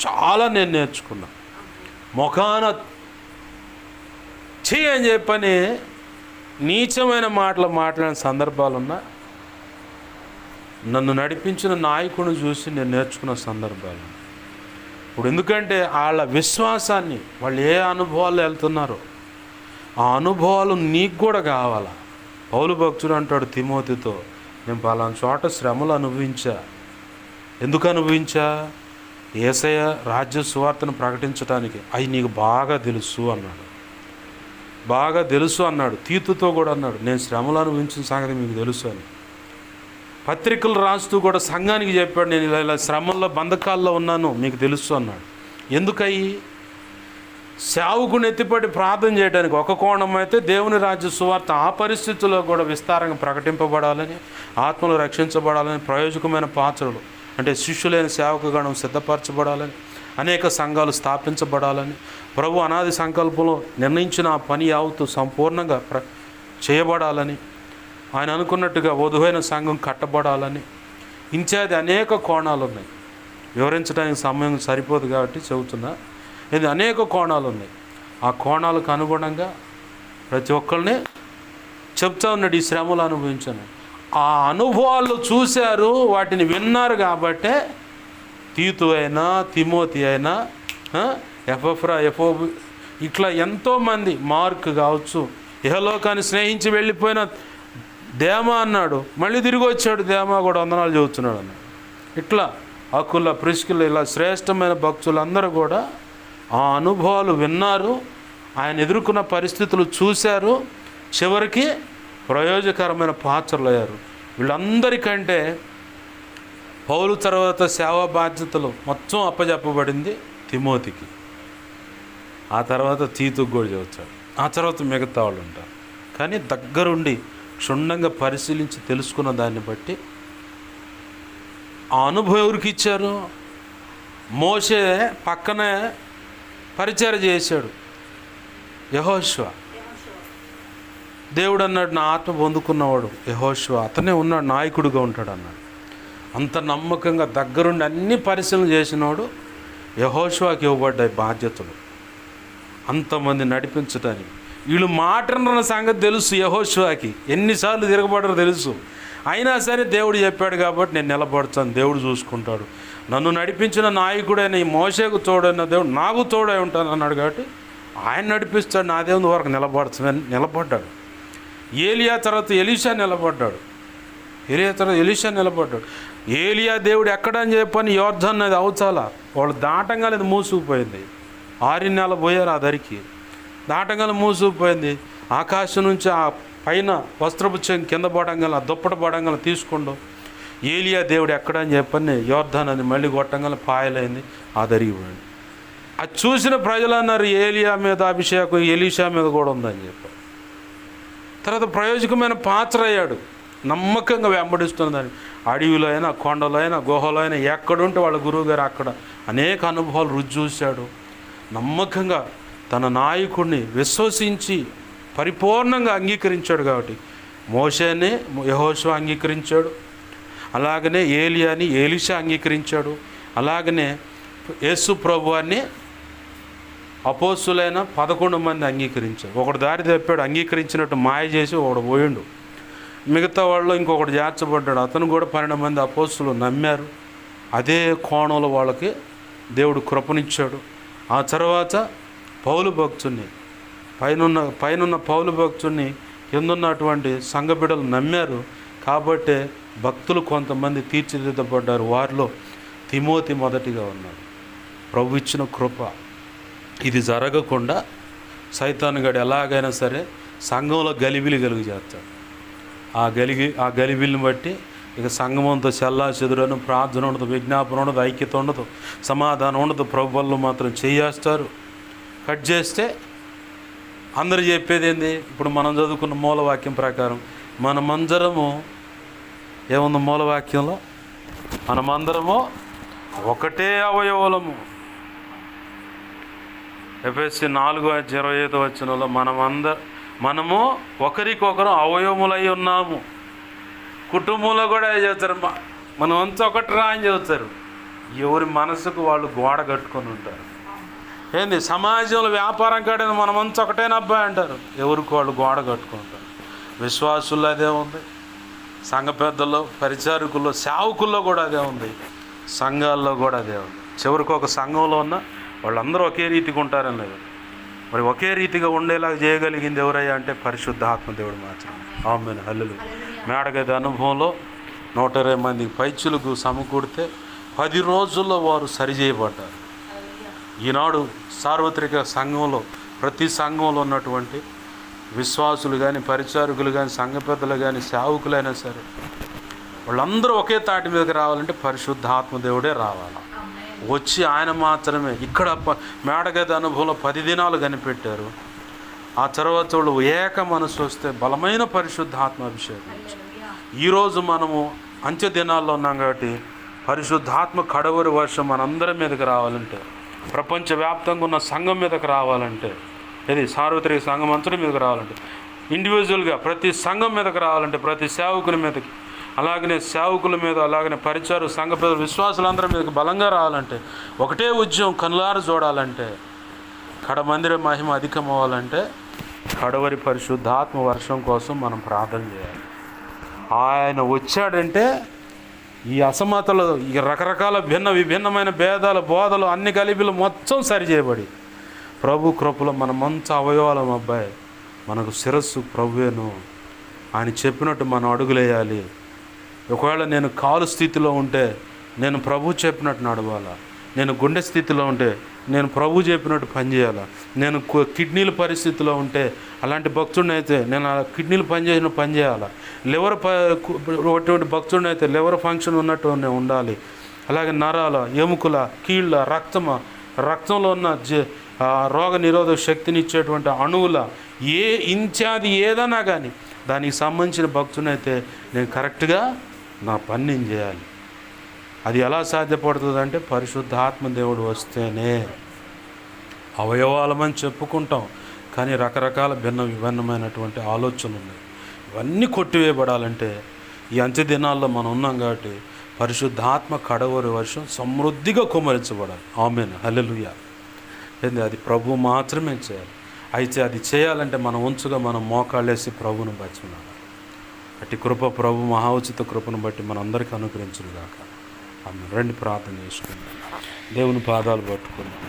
చాలా నేను నేర్చుకున్నా. ముఖాన అని చెప్పని నీచమైన మాటలు మాట్లాడిన సందర్భాలున్నా నన్ను నడిపించిన నాయకుడిని చూసి నేను నేర్చుకున్న సందర్భాలు. ఇప్పుడు ఎందుకంటే వాళ్ళ విశ్వాసాన్ని, వాళ్ళు ఏ అనుభవాలు వెళ్తున్నారో ఆ అనుభవాలు నీకు కూడా కావాలా. పౌలు భక్తుడు అంటాడు తిమోతితో, నేను పలానా చోట శ్రమలు అనుభవించా. ఎందుకు అనుభవించా? యేసయ్య రాజ్య సువార్తను ప్రకటించడానికి. అవి నీకు బాగా తెలుసు అన్నాడు. బాగా తెలుసు అన్నాడు. తీతుతో కూడా అన్నాడు, నేను శ్రమలు అనుభవించిన సంగతి మీకు తెలుసు అని. పత్రికలు రాస్తూ కూడా సంఘానికి చెప్పాడు, నేను ఇలా శ్రమల్లో బంధకాల్లో ఉన్నాను మీకు తెలుసు అన్నాడు. ఎందుకయ్యి? సేవకుని ఎత్తిపడి ప్రార్థన చేయడానికి ఒక కోణం అయితే, దేవుని రాజ్య సువార్త ఆ పరిస్థితుల్లో కూడా విస్తారంగా ప్రకటింపబడాలని, ఆత్మలు రక్షించబడాలని, ప్రయోజకమైన పాత్రలు అంటే శిష్యులైన సేవకగణం సిద్ధపరచబడాలని, అనేక సంఘాలు స్థాపించబడాలని, ప్రభు అనాది సంకల్పంలో నిర్ణయించిన ఆ పని యావత్తు సంపూర్ణంగా చేయబడాలని, ఆయన అనుకున్నట్టుగా వధువైన సంఘం కట్టబడాలని, ఇంచాది అనేక కోణాలు ఉన్నాయి. వివరించడానికి సమయం సరిపోదు కాబట్టి చెబుతున్నా. ఇది అనేక కోణాలు ఉన్నాయి. ఆ కోణాలకు అనుగుణంగా ప్రతి ఒక్కరిని చెప్తా ఉన్నాడు, ఈ శ్రమలు అనుభవించాను. ఆ అనుభవాలు చూశారు, వాటిని విన్నారు కాబట్టే తీతు అయినా, తిమోతి అయినా, ఎపఫ్రా, ఎఫోబు, ఇట్లా ఎంతోమంది, మార్క్ కావచ్చు, ఇహలోకాన్ని స్నేహించి వెళ్ళిపోయిన దేమా అన్నాడు, మళ్ళీ తిరిగి వచ్చాడు. దేమా కూడా వందనాలు చెబుతున్నాడు అన్నాడు. ఇట్లా అకుల, ప్రిస్కిల, ఇలా శ్రేష్టమైన భక్తులందరూ కూడా ఆ అనుభవాలు విన్నారు, ఆయన ఎదుర్కొన్న పరిస్థితులు చూశారు, చివరికి ప్రయోజకరమైన పాత్రలు అయ్యారు. వీళ్ళందరికంటే పౌలు తర్వాత సేవా బాధ్యతలు మొత్తం అప్పచెప్పబడింది తిమోతికి. ఆ తర్వాత తీతుకు కూడా చెబుతాడు. ఆ తర్వాత మిగతా వాళ్ళు ఉంటారు. కానీ దగ్గరుండి క్షుణ్ణంగా పరిశీలించి తెలుసుకున్న దాన్ని బట్టి ఆ అనుభవం ఎవరికి ఇచ్చారు? మోషే పక్కనే పరిచర్య చేశాడు యెహోషువ. దేవుడు అన్నాడు, నా ఆత్మ పొందుకున్నవాడు యెహోషువ, అతనే ఉన్నాడు, నాయకుడిగా ఉంటాడు అన్నాడు. అంత నమ్మకంగా దగ్గరుండి అన్ని పరిశీలన చేసినవాడు యెహోషువకి ఇవ్వబడ్డాయి బాధ్యతలు, అంతమంది నడిపించడానికి. వీళ్ళు మాటన్న సంగతి తెలుసు యెహోషువకి, ఎన్నిసార్లు తిరగబడ్డారో తెలుసు. అయినా సరే దేవుడు చెప్పాడు కాబట్టి నేను నిలబడతాను, దేవుడు చూసుకుంటాడు. నన్ను నడిపించిన నాయకుడైన ఈ మోషేకు తోడైన దేవుడు నాకు తోడై ఉంటాను అన్నాడు కాబట్టి ఆయన నడిపిస్తాడు, నా దేవుని వరకు నిలబడతానని నిలబడ్డాడు. ఏలియా తర్వాత ఎలీషా నిలబడ్డాడు. ఎలీషా నిలబడ్డాడు. ఏలియా దేవుడు ఎక్కడని చెప్పని యోర్దాను నది అవతల వాళ్ళు దాటంగానే అది మూసుకుపోయింది. 6 నెలలు పోయారు ఆ దరికి, దాటంగానే మూసుకుపోయింది. ఆకాశం నుంచి ఆ పైన వస్త్రపు చెంగు కింద పడంగా దుప్పట పడంగా తీసుకుండు. ఏలియా దేవుడు ఎక్కడని చెప్పని యోర్దాను నది మళ్ళీ కొట్టంగా పాయలైంది, ఆ దరిగిపోయింది. అది చూసిన ప్రజలు అన్నారు, ఏలియా మీద అభిషేకం ఎలీషా మీద కూడా ఉందని చెప్పారు. తర్వాత ప్రయోజకమైన పాత్ర అయ్యాడు, నమ్మకంగా వెంబడిస్తున్నదని. అడవిలో అయినా, కొండలో అయినా, గుహలో అయినా, ఎక్కడుంటే వాళ్ళ గురువు గారు అక్కడ అనేక అనుభవాలు రుచి చూశాడు. నమ్మకంగా తన నాయకుడిని విశ్వసించి పరిపూర్ణంగా అంగీకరించాడు కాబట్టి మోషేని యెహోషువ అంగీకరించాడు, అలాగనే ఏలియాని ఎలీషా అంగీకరించాడు, అలాగనే యేసు ప్రభువాన్ని అపోస్తులైన 11 మంది అంగీకరించారు. ఒకడు దారి తప్పాడు, అంగీకరించినట్టు మాయ చేసి ఒకడు పోయిండు. మిగతా వాళ్ళు ఇంకొకటి చేర్చబడ్డాడు, అతను కూడా 12 మంది అపోస్తులు నమ్మారు. అదే కోణంలో వాళ్ళకి దేవుడు కృపనిచ్చాడు. ఆ తర్వాత పౌలు భక్తుని పైనున్న పౌలు భక్తుని కిందున్నటువంటి సంఘ బిడ్డలు నమ్మారు కాబట్టే భక్తులు కొంతమంది తీర్చిదిద్దబడ్డారు. వారిలో తిమోతి మొదటిగా ఉన్నాడు. ప్రభు ఇచ్చిన కృప. ఇది జరగకుండా సైతానుగాడు ఎలాగైనా సరే సంఘంలో గలిబిలి కలుగు చేస్తాడు. ఆ గలిబిలిని బట్టి ఇక సంఘమంతో చెల్లా చెదురను, ప్రార్థన ఉండదు, విజ్ఞాపన ఉండదు, ఐక్యత ఉండదు, సమాధానం ఉండదు. ప్రభు వల్ల మాత్రం చేయేస్తారు. కట్ చేస్తే అందరు చెప్పేది ఏంది? ఇప్పుడు మనం చదువుకున్న మూలవాక్యం ప్రకారం మనమందరము ఏముంది మూలవాక్యంలో? మనమందరము ఒకటే అవయవలము. ఎఫెసీ 4:25 మనమందరం మనము ఒకరికొకరు అవయవములై ఉన్నాము. కుటుంబంలో కూడా చెబుతారు, మనం అంతా ఒకటి రా అని చెబుతారు. ఎవరి మనసుకు వాళ్ళు గోడ కట్టుకొని ఉంటారు. ఏంది సమాజంలో వ్యాపారం కాడని మనమంతా ఒకటేనా అబ్బాయి అంటారు, ఎవరికి వాళ్ళు గోడ కట్టుకుంటారు. విశ్వాసుల్లో అదే ఉంది, సంఘ పెద్దల్లో, పరిచారకుల్లో, సేవకుల్లో కూడా అదే ఉంది, సంఘాల్లో కూడా అదే ఉంది. చివరికి ఒక సంఘంలో ఉన్న వాళ్ళందరూ ఒకే రీతిగా ఉంటారని లేదు. మరి ఒకే రీతిగా ఉండేలాగా చేయగలిగింది ఎవరయ్యా అంటే పరిశుద్ధాత్మ దేవుడు మాత్రమే. ఆమేన్, హల్లెలూయా. మేడగది అనుభవంలో 120 మంది పైచులకు సమకూడితే 10 రోజుల్లో వారు సరిచేయబడ్డారు. ఈనాడు సార్వత్రిక సంఘంలో ప్రతి సంఘంలో ఉన్నటువంటి విశ్వాసులు కానీ, పరిచారకులు కానీ, సంఘ పెద్దలు కానీ, సేవకులైనా సరే వాళ్ళందరూ ఒకే తాటి మీదకి రావాలంటే పరిశుద్ధాత్మ దేవుడే రావాలి. వచ్చి ఆయన మాత్రమే. ఇక్కడ మేడగది అనుభవంలో 10 దినాలు కనిపెట్టారు. ఆ తర్వాత వాళ్ళు ఏక మనసు వస్తే బలమైన పరిశుద్ధాత్మ అభిషేకం. ఈరోజు మనము అంత్య దినాల్లో ఉన్నాం కాబట్టి పరిశుద్ధాత్మ కడవరి వర్షం మనందరి మీదకి రావాలంటే, ప్రపంచవ్యాప్తంగా ఉన్న సంఘం మీదకి రావాలంటే, ఇది సార్వత్రిక సంఘం అంతటి మీదకి రావాలంటే, ఇండివిజువల్గా ప్రతి సంఘం మీదకి రావాలంటే, ప్రతి సేవకుని మీదకి, అలాగనే సేవకుల మీద, అలాగనే పరిచారు సంఘ ప్రజలు, విశ్వాసులందరి మీదకి బలంగా రావాలంటే, ఒకటే ఉద్యమం కనులారు చూడాలంటే, కడమందిర మహిమ అధికం అవ్వాలంటే కడవరి పరిశుద్ధాత్మ వర్షం కోసం మనం ప్రార్థన చేయాలి. ఆయన వచ్చాడంటే ఈ అసమతలు, ఈ రకరకాల విభిన్నమైన భేదాలు, బోధలు అన్ని కలిపిలు మొత్తం సరిచేయబడి ప్రభు కృపలో మన మంచి అవయవాలం అబ్బాయి, మనకు శిరస్సు ప్రభువేను. ఆయన చెప్పినట్టు మనం అడుగులేయాలి. ఒకవేళ నేను కాలు స్థితిలో ఉంటే నేను ప్రభు చెప్పినట్టు నడవాలా, నేను గుండె స్థితిలో ఉంటే నేను ప్రభు చెప్పినట్టు పనిచేయాలా, నేను కిడ్నీల పరిస్థితిలో ఉంటే అలాంటి భక్తుడిని అయితే నేను ఆ కిడ్నీలు పనిచేసిన పని చేయాలా, లివర్ అటువంటి భక్తుడిని అయితే లివర్ ఫంక్షన్ ఉన్నట్టు నేను ఉండాలి. అలాగే నరాల, ఎముకల, కీళ్ళ, రక్తంలో ఉన్న రోగ నిరోధక శక్తిని ఇచ్చేటువంటి అణువుల ఇత్యాది ఏదైనా కానీ దానికి సంబంధించిన భక్తుని అయితే నేను కరెక్ట్గా నా పని నేను చేయాలి. అది ఎలా సాధ్యపడుతుంది అంటే పరిశుద్ధాత్మ దేవుడు వస్తేనే. అవయవాలమని చెప్పుకుంటాం కానీ రకరకాల విభిన్నమైనటువంటి ఆలోచనలు ఉన్నాయి. ఇవన్నీ కొట్టివేయబడాలంటే ఈ అంత్య దినాల్లో మనం ఉన్నాం కాబట్టి పరిశుద్ధాత్మ కడవరి వర్షం సమృద్ధిగా కుమ్మరించబడాలి. ఆమేన్, హల్లెలూయా. ఏంది అది ప్రభు మాత్రమే చేయాలి. అయితే అది చేయాలంటే మనం ఉంచుగా మనం మోకాళ్ళేసి ప్రభువును బతిమాలి. అట్టి కృప ప్రభు మహోచిత కృపను బట్టి మనందరికీ అనుగ్రహించుగాక. ఆమె రండి ప్రార్థన చేసుకుందాం, దేవుని పాదాలు పట్టుకుందాం.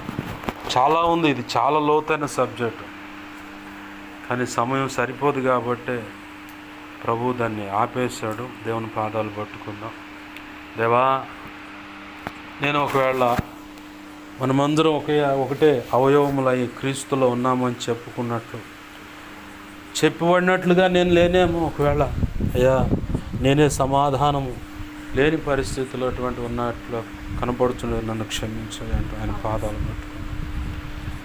చాలా ఉంది, ఇది చాలా లోతైన సబ్జెక్టు, కానీ సమయం సరిపోదు కాబట్టి ప్రభు దాన్ని ఆపేశాడు. దేవుని పాదాలు పట్టుకుందాం. దేవా, నేను ఒకవేళ మనమందరం ఒకటే అవయవములై క్రీస్తులో ఉన్నామని చెప్పుకున్నట్లు చెప్పబడినట్లుగా నేను లేనేమో. ఒకవేళ అయ్యా నేనే సమాధానము లేని పరిస్థితుల్లో అటువంటి ఉన్నట్లు కనపడుతున్నది, నన్ను క్షమించండి అంటూ ఆయన పాదాలు పట్టుకున్నాను.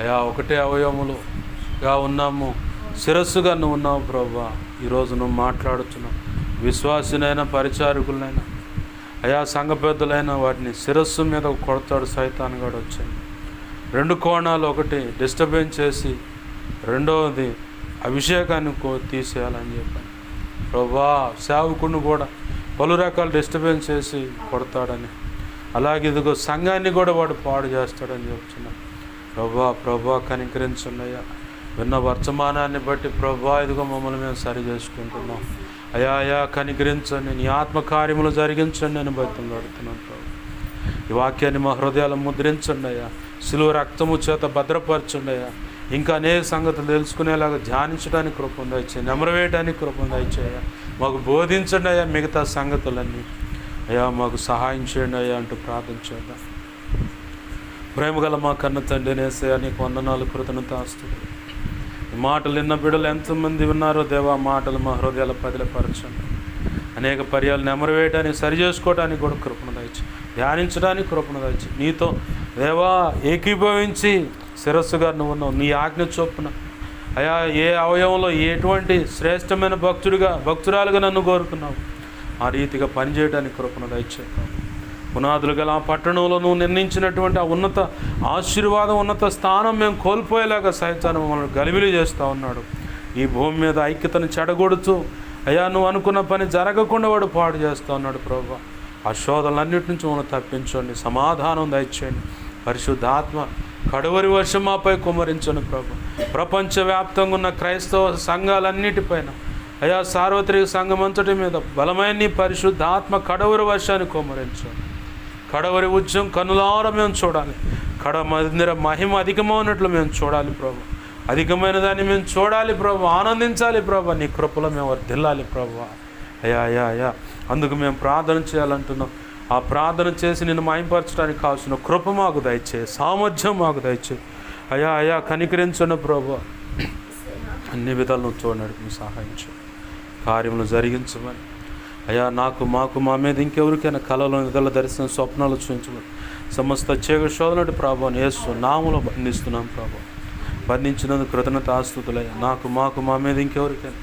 అయ్యా ఒకటే అవయవములుగా ఉన్నాము, శిరస్సుగా నువ్వు ఉన్నావు ప్రభువా. ఈరోజు నువ్వు మాట్లాడుతున్నావు. విశ్వాసునైనా పరిచారకులైనా అయా సంఘ పెద్దలైనా వాటిని శిరస్సు మీద కొడతాడు సైతానుగాడు వచ్చాడు. 2 కోణాలు, ఒకటి డిస్టర్బెన్స్ చేసి రెండవది అభిషేకాన్ని తీసేయాలని చెప్పాను ప్రభువా. సేవకుడిని కూడా పలు రకాల డిస్టర్బెన్స్ చేసి కొడతాడని, అలాగే ఇదిగో సంఘాన్ని కూడా వాడు పాడు చేస్తాడని చెప్తున్నాను ప్రభువా. కనికరించండి అయ్యా. విన్న వర్తమానాన్ని బట్టి ప్రభువా ఇదిగో మమ్మల్ని మేము సరి చేసుకుంటున్నాం అయా. కనికరించండి, నీ ఆత్మకార్యములు జరిగించండి అని బతిమలాడుతున్నాను ప్రభు. ఈ వాక్యాన్ని మా హృదయాలు ముద్రించండి అయ్యా. సిలువ రక్తము చేత భద్రపరచండి అయ్యా. ఇంకా అనేక సంగతులు తెలుసుకునేలాగా ధ్యానించడానికి కృప దయచేయి, నెమరవేయడానికి కృప దయచేయ. మాకు బోధించండి అయ్యా మిగతా సంగతులన్నీ అయ్యా, మాకు సహాయం చేయండి అయ్యా అంటూ ప్రార్థన చేద్దాం. ప్రేమగల మా కన్న తండ్రి నేసయ్యా, నీకు వందనాలు, కృతజ్ఞతాస్తుతులు. ఈ మాటలు విన్న బిడ్డలు ఎంతమంది ఉన్నారో దేవా, మాటలు మా హృదయాల పదిలపరచండి. అనేక పర్యాలు నెమరవేయడానికి, సరి చేసుకోవడానికి కూడా కృపను దయచి, ధ్యానించడానికి కృపను దయచి, నీతో దేవా ఏకీభవించి శిరస్సుగా నువ్వు ఉన్నావు. నీ ఆజ్ఞ చొప్పున అయా ఏ అవయవంలో ఎటువంటి శ్రేష్టమైన భక్తురాలుగా నన్ను కోరుకున్నావు ఆ రీతిగా పనిచేయడానికి కృపను దయచేద్దాం. పునాదులు గల ఆ పట్టణంలో నువ్వు నిర్ణయించినటువంటి ఆ ఉన్నత ఆశీర్వాదం, ఉన్నత స్థానం మేము కోల్పోయేలాగా సైతాను మమ్మల్ని గలిబిలి చేస్తూ ఉన్నాడు. ఈ భూమి మీద ఐక్యతను చెడగొడుతూ అయ్యా నువ్వు అనుకున్న పని జరగకుండా వాడు పాడు చేస్తూ ఉన్నాడు ప్రభు. ఆ శోధనలన్నిటి నుంచి మనం తప్పించండి, సమాధానం దయచేయండి. పరిశుద్ధాత్మ కడవరి వర్షం మాపై కుమ్మరించండి ప్రభు. ప్రపంచవ్యాప్తంగా ఉన్న క్రైస్తవ సంఘాలన్నిటిపైన అయ్యా సార్వత్రిక సంఘం అంతటి మీద బలమైన నీ పరిశుద్ధాత్మ కడవరి వర్షాన్ని కుమ్మరించండి. కడవరి ఉద్యమం కనులారా మేము చూడాలి. మందిర మహిమ అధికమైనట్లు మేము చూడాలి ప్రభు. అధికమైన దాన్ని మేము చూడాలి ప్రభు, ఆనందించాలి ప్రభు. నీ కృపలో మేము వర్ధిల్లాలి ప్రభు. అయ్యా అయ్యా అయ్యా అందుకు మేము ప్రార్థన చేయాలంటున్నాం. ఆ ప్రార్థన చేసి నిన్ను మహిమపరచడానికి కావాల్సిన కృప మాకు దయచేయి, సామర్థ్యం మాకు దయచేయి. అయ్యా అయ్యా కనికరించండి ప్రభు. అన్ని విధాలు నువ్వు చూడడానికి సహాయం చేయి, కార్యములు జరిగించమని. అయ్యా నాకు మాకు మా మీద ఇంకెవరికైనా కళలు, నిధుల దర్శనం, స్వప్నాలు చూపించమని సమస్త చీకటి శోధనటి ప్రభావం యేసు నామములో బంధిస్తున్నాం ప్రభు. బంధించినందుకు కృతజ్ఞత ఆస్తుతులయ్యా. నాకు మాకు మా మీద ఇంకెవరికైనా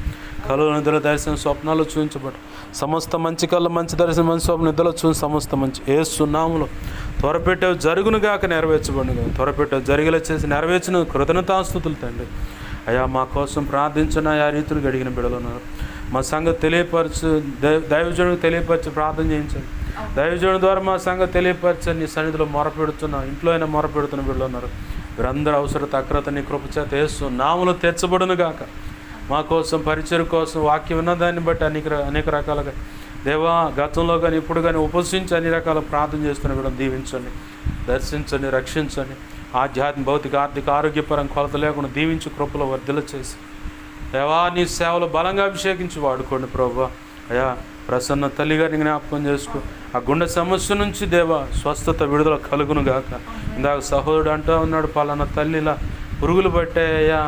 కళలు, నిధుల దర్శనం, స్వప్నాలు చూపించబడి సమస్త మంచి కళ్ళ, మంచి దర్శనం, మంచి స్వప్న, నిధుల చూసి సమస్త మంచి యేసు నామములో త్వరపెట్టేవి జరుగునుగాక, నెరవేర్చబడుగా. త్వరపెట్టేవి జరిగేలా చేసి నెరవేర్చిన కృతజ్ఞతాస్తుతులు తండ్రి. అయ్యా మా కోసం ప్రార్థించిన ఆ రీతులు గడిగిన బిడ్డలు ఉన్నారు. మా సంగతి తెలియపరచు, దైవజనుడికి తెలియపరిచి ప్రార్థన చేయించండి. దైవజనుడి ద్వారా మా సంగతి తెలియపరచని నీ సన్నిధిలో మొరపెడుతున్నా, ఇంట్లో అయినా మొరపెడుతున్న బిడ్డలు ఉన్నారు. వీరందరూ అవసరత అక్రత నీ కృపచేత యేసు నామములో తెచ్చబడును గాక. మా కోసం, పరిచయం కోసం, వాక్యం ఉన్నదాన్ని బట్టి అనేక రకాలుగా దేవా గతంలో కానీ ఇప్పుడు కానీ ఉపసించి అన్ని రకాల ప్రార్థన చేస్తున్న బిడ్డను దీవించండి, దర్శించండి, రక్షించండి. ఆధ్యాత్మిక, భౌతిక, ఆర్థిక, ఆరోగ్యపరం కొలత లేకుండా దీవించి కృపలో వర్ధిల్ల చేసి దేవా నీ సేవలు బలంగా అభిషేకించి వాడుకోండి ప్రభు. అయ్యా ప్రసన్న తల్లి గారిని జ్ఞాపకం చేసుకో. ఆ గుండె సమస్య నుంచి దేవా స్వస్థత, విడుదల కలుగును గాక. ఇందాక సహోదరుడు అంటూ ఉన్నాడు, పలానా తల్లి ఇలా పురుగులు పట్టాయ్యా,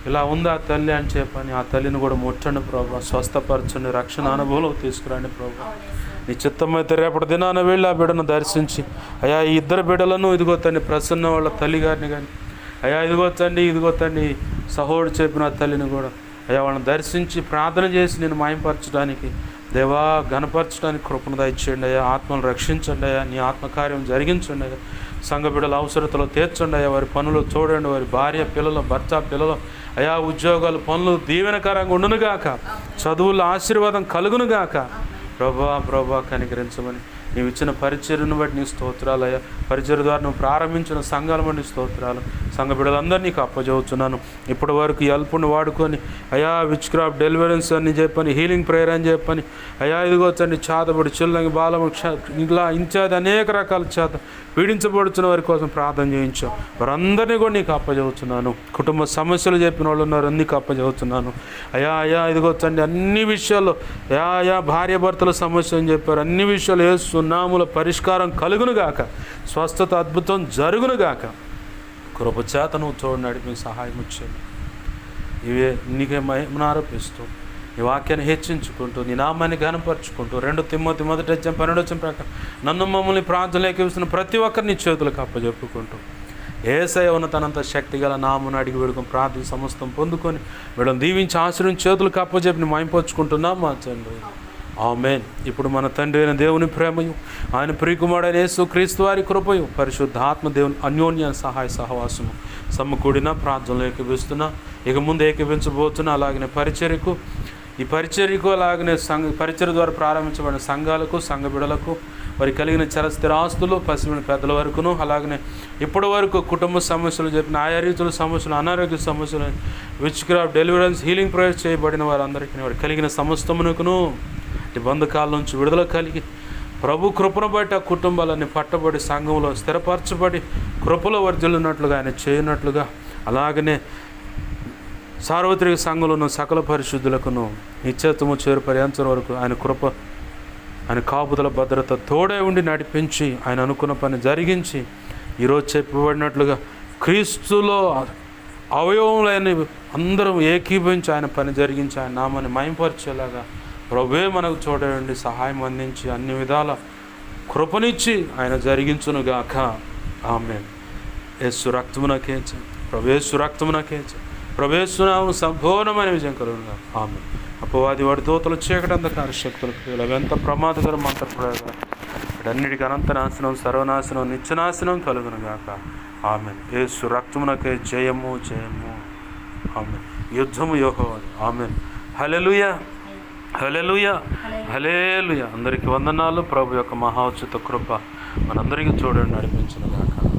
ఇలా ఉందా తల్లి అని చెప్పని. ఆ తల్లిని కూడా ముట్టండి ప్రభు, స్వస్థపరచండి, రక్షణ అనుభవంలో తీసుకురండి ప్రభు. నీ చిత్తమైతే రేపటి దినాన వెళ్ళి ఆ బిడ్డను దర్శించి అయ్యా ఈ ఇద్దరు బిడ్డలను ఇదిగో తండ్రి ప్రసన్న వాళ్ళ తల్లి గారిని కానీ అయ్యా ఇదిగో తండ్రి సహోడు చెప్పిన తల్లిని కూడా అయ్యా వాళ్ళని దర్శించి ప్రార్థన చేసి నేను మాయంపరచడానికి దేవా ఘనపరచడానికి కృపను దయచేయండి అయ్యా. ఆత్మను రక్షించండి అయ్యా, నీ ఆత్మకార్యం జరిగించండి అయ్యా. సంఘ బిడ్డల అవసరతలో తీర్చండి అయ్యా. వారి పనులు చూడండి, వారి భార్య పిల్లలు, భర్త పిల్లలు అయ్యా ఉద్యోగాలు, పనులు దీవెనకరంగా ఉండునుగాక, చదువుల ఆశీర్వాదం కలుగునుగాక. ప్రభా కనికరించమని నీవు ఇచ్చిన పరిచర్యను బట్టి నీ స్తోత్రాలు అయ్యా. పరిచర్య ద్వారా నువ్వు ప్రారంభించిన సంఘాల బట్టి స్తోత్రాలు. సంఘ బిడ్డలందరినీ నీకు అప్పచెబుతున్నాను. ఇప్పటి వరకు ఈ అల్పుని వాడుకొని అయ్యా విచ్ క్రాఫ్ట్ డెలివరెన్స్ అని చెప్పని, హీలింగ్ ప్రేయర్ అని చెప్పని అయ్యా ఇదిగోచ్చండి చాతబడి, చిల్లంగి, బాలము, ఇలా ఇంచాది అనేక రకాల చేత పీడించబడుతున్న వారి కోసం ప్రార్థన చేయించావు. వారందరినీ కూడా నీకు అప్పచెబుతున్నాను. కుటుంబ సమస్యలు చెప్పిన వాళ్ళు ఉన్నారు, నీకు అప్పచెబుతున్నాను అయ్యా. ఇదిగోచ్చండి అన్ని విషయాల్లో అయ్యా భార్య భర్తల సమస్య అని చెప్పారు. అన్ని విషయాలు యేసు నామములో పరిష్కారం కలుగునుగాక, స్వస్థత అద్భుతం జరుగునుగాక. కృపచేత నువ్వు తోడు నడిపి సహాయం వచ్చేది. ఇవే నీకే మహిమను ఆరోపిస్తూ నీ వాక్యాన్ని హెచ్చించుకుంటూ నీ నామాన్ని ఘనపరుచుకుంటూ 2 తిమోతి 1:12 ప్రకారం నన్ను మమ్మల్ని ప్రార్థనలు ఎక్కిస్తున్న ప్రతి ఒక్కరిని చేతులకు అప్పచెప్పుకుంటూ యేసయ్య ఉన్నతనంత శక్తి గల నామను అడిగి వేడుకొని ప్రార్థన సమస్తం పొందుకొని వీళ్ళని దీవించి ఆశ్రయించి చేతులకు అప్పచెప్పి మాయింపరుచుకుంటున్నాం మా తండ్రి. ఆమేన్. ఇప్పుడు మన తండ్రి అయిన దేవుని ప్రేమయు, ఆయన ప్రియకుమారుడైన యేసు క్రీస్తు వారి కృపయు, పరిశుద్ధాత్మ దేవుని అన్యోన్య సహాయ సహవాసము సమకూడిన ప్రార్థనలు ఏకీవిస్తున్నా, ఇక ముందు ఏకీవించబోతున్నా. అలాగనే ఈ పరిచర్యకు అలాగనే పరిచర్య ద్వారా ప్రారంభించబడిన సంఘాలకు, సంఘ బిడలకు, వారికి కలిగిన చరస్థిర ఆస్తులు, పసిమైన పెద్దల వరకును, అలాగనే ఇప్పటి వరకు కుటుంబ సమస్యలు చెప్పిన ఆయా రీతుల సమస్యలు, అనారోగ్య సమస్యలు, which craft deliverance, healing prayer చేయబడిన వారందరికీ వారికి కలిగిన సమస్తమునకును ఈ బంధకాల నుంచి విడుదల కలిగి ప్రభు కృపను బట్టి ఆ కుటుంబాలన్నీ పట్టబడి సంఘంలో స్థిరపరచబడి కృపలో వర్ధిల్లున్నట్లుగా ఆయన చేయనట్లుగా, అలాగనే సార్వత్రిక సంఘంలో ఉన్న సకల పరిశుద్ధులకును నిత్యత్వము చేరు పర్యంతం వరకు ఆయన కృప, ఆయన కాపుదల భద్రత తోడే ఉండి నడిపించి ఆయన అనుకున్న పని జరిగించి ఈరోజు చెప్పబడినట్లుగా క్రీస్తులో అవయవములైన అందరం ఏకీభవించి ఆయన పని జరిగించి ఆయన నామాన్ని మహింపరిచేలాగా ప్రభువే మనకు చూడండి సహాయం అందించి అన్ని విధాల కృపనిచ్చి ఆయన జరిగించునుగాక. ఆమేన్. యేసు రక్తమునకేంచ, ప్రభుయేసు రక్తమునకేంచ, ప్రభుయేసునామమున సంపూర్ణమైన విజయం కలుగునుగాక. ఆమేన్. అపవాది వాడి దూతలు చీకటి అంధకార శక్తులకు అవంత ప్రమాదకరం మంత్రప్రయోగం అన్నిటికీ అనంత నాశనం, సర్వనాశనం, నిత్యనాశనం కలుగునుగాక. ఆమేన్. యేసు రక్తమునకే జయము జయము. ఆమేన్. యుద్ధము యెహోవాది. ఆమేన్. హల్లెలూయా, హల్లెలూయా, హల్లెలూయా. అందరికీ వందనాలు. ప్రభు యొక్క మహోచిత కృప మనందరికీ చూడండి నడిపించును గాక.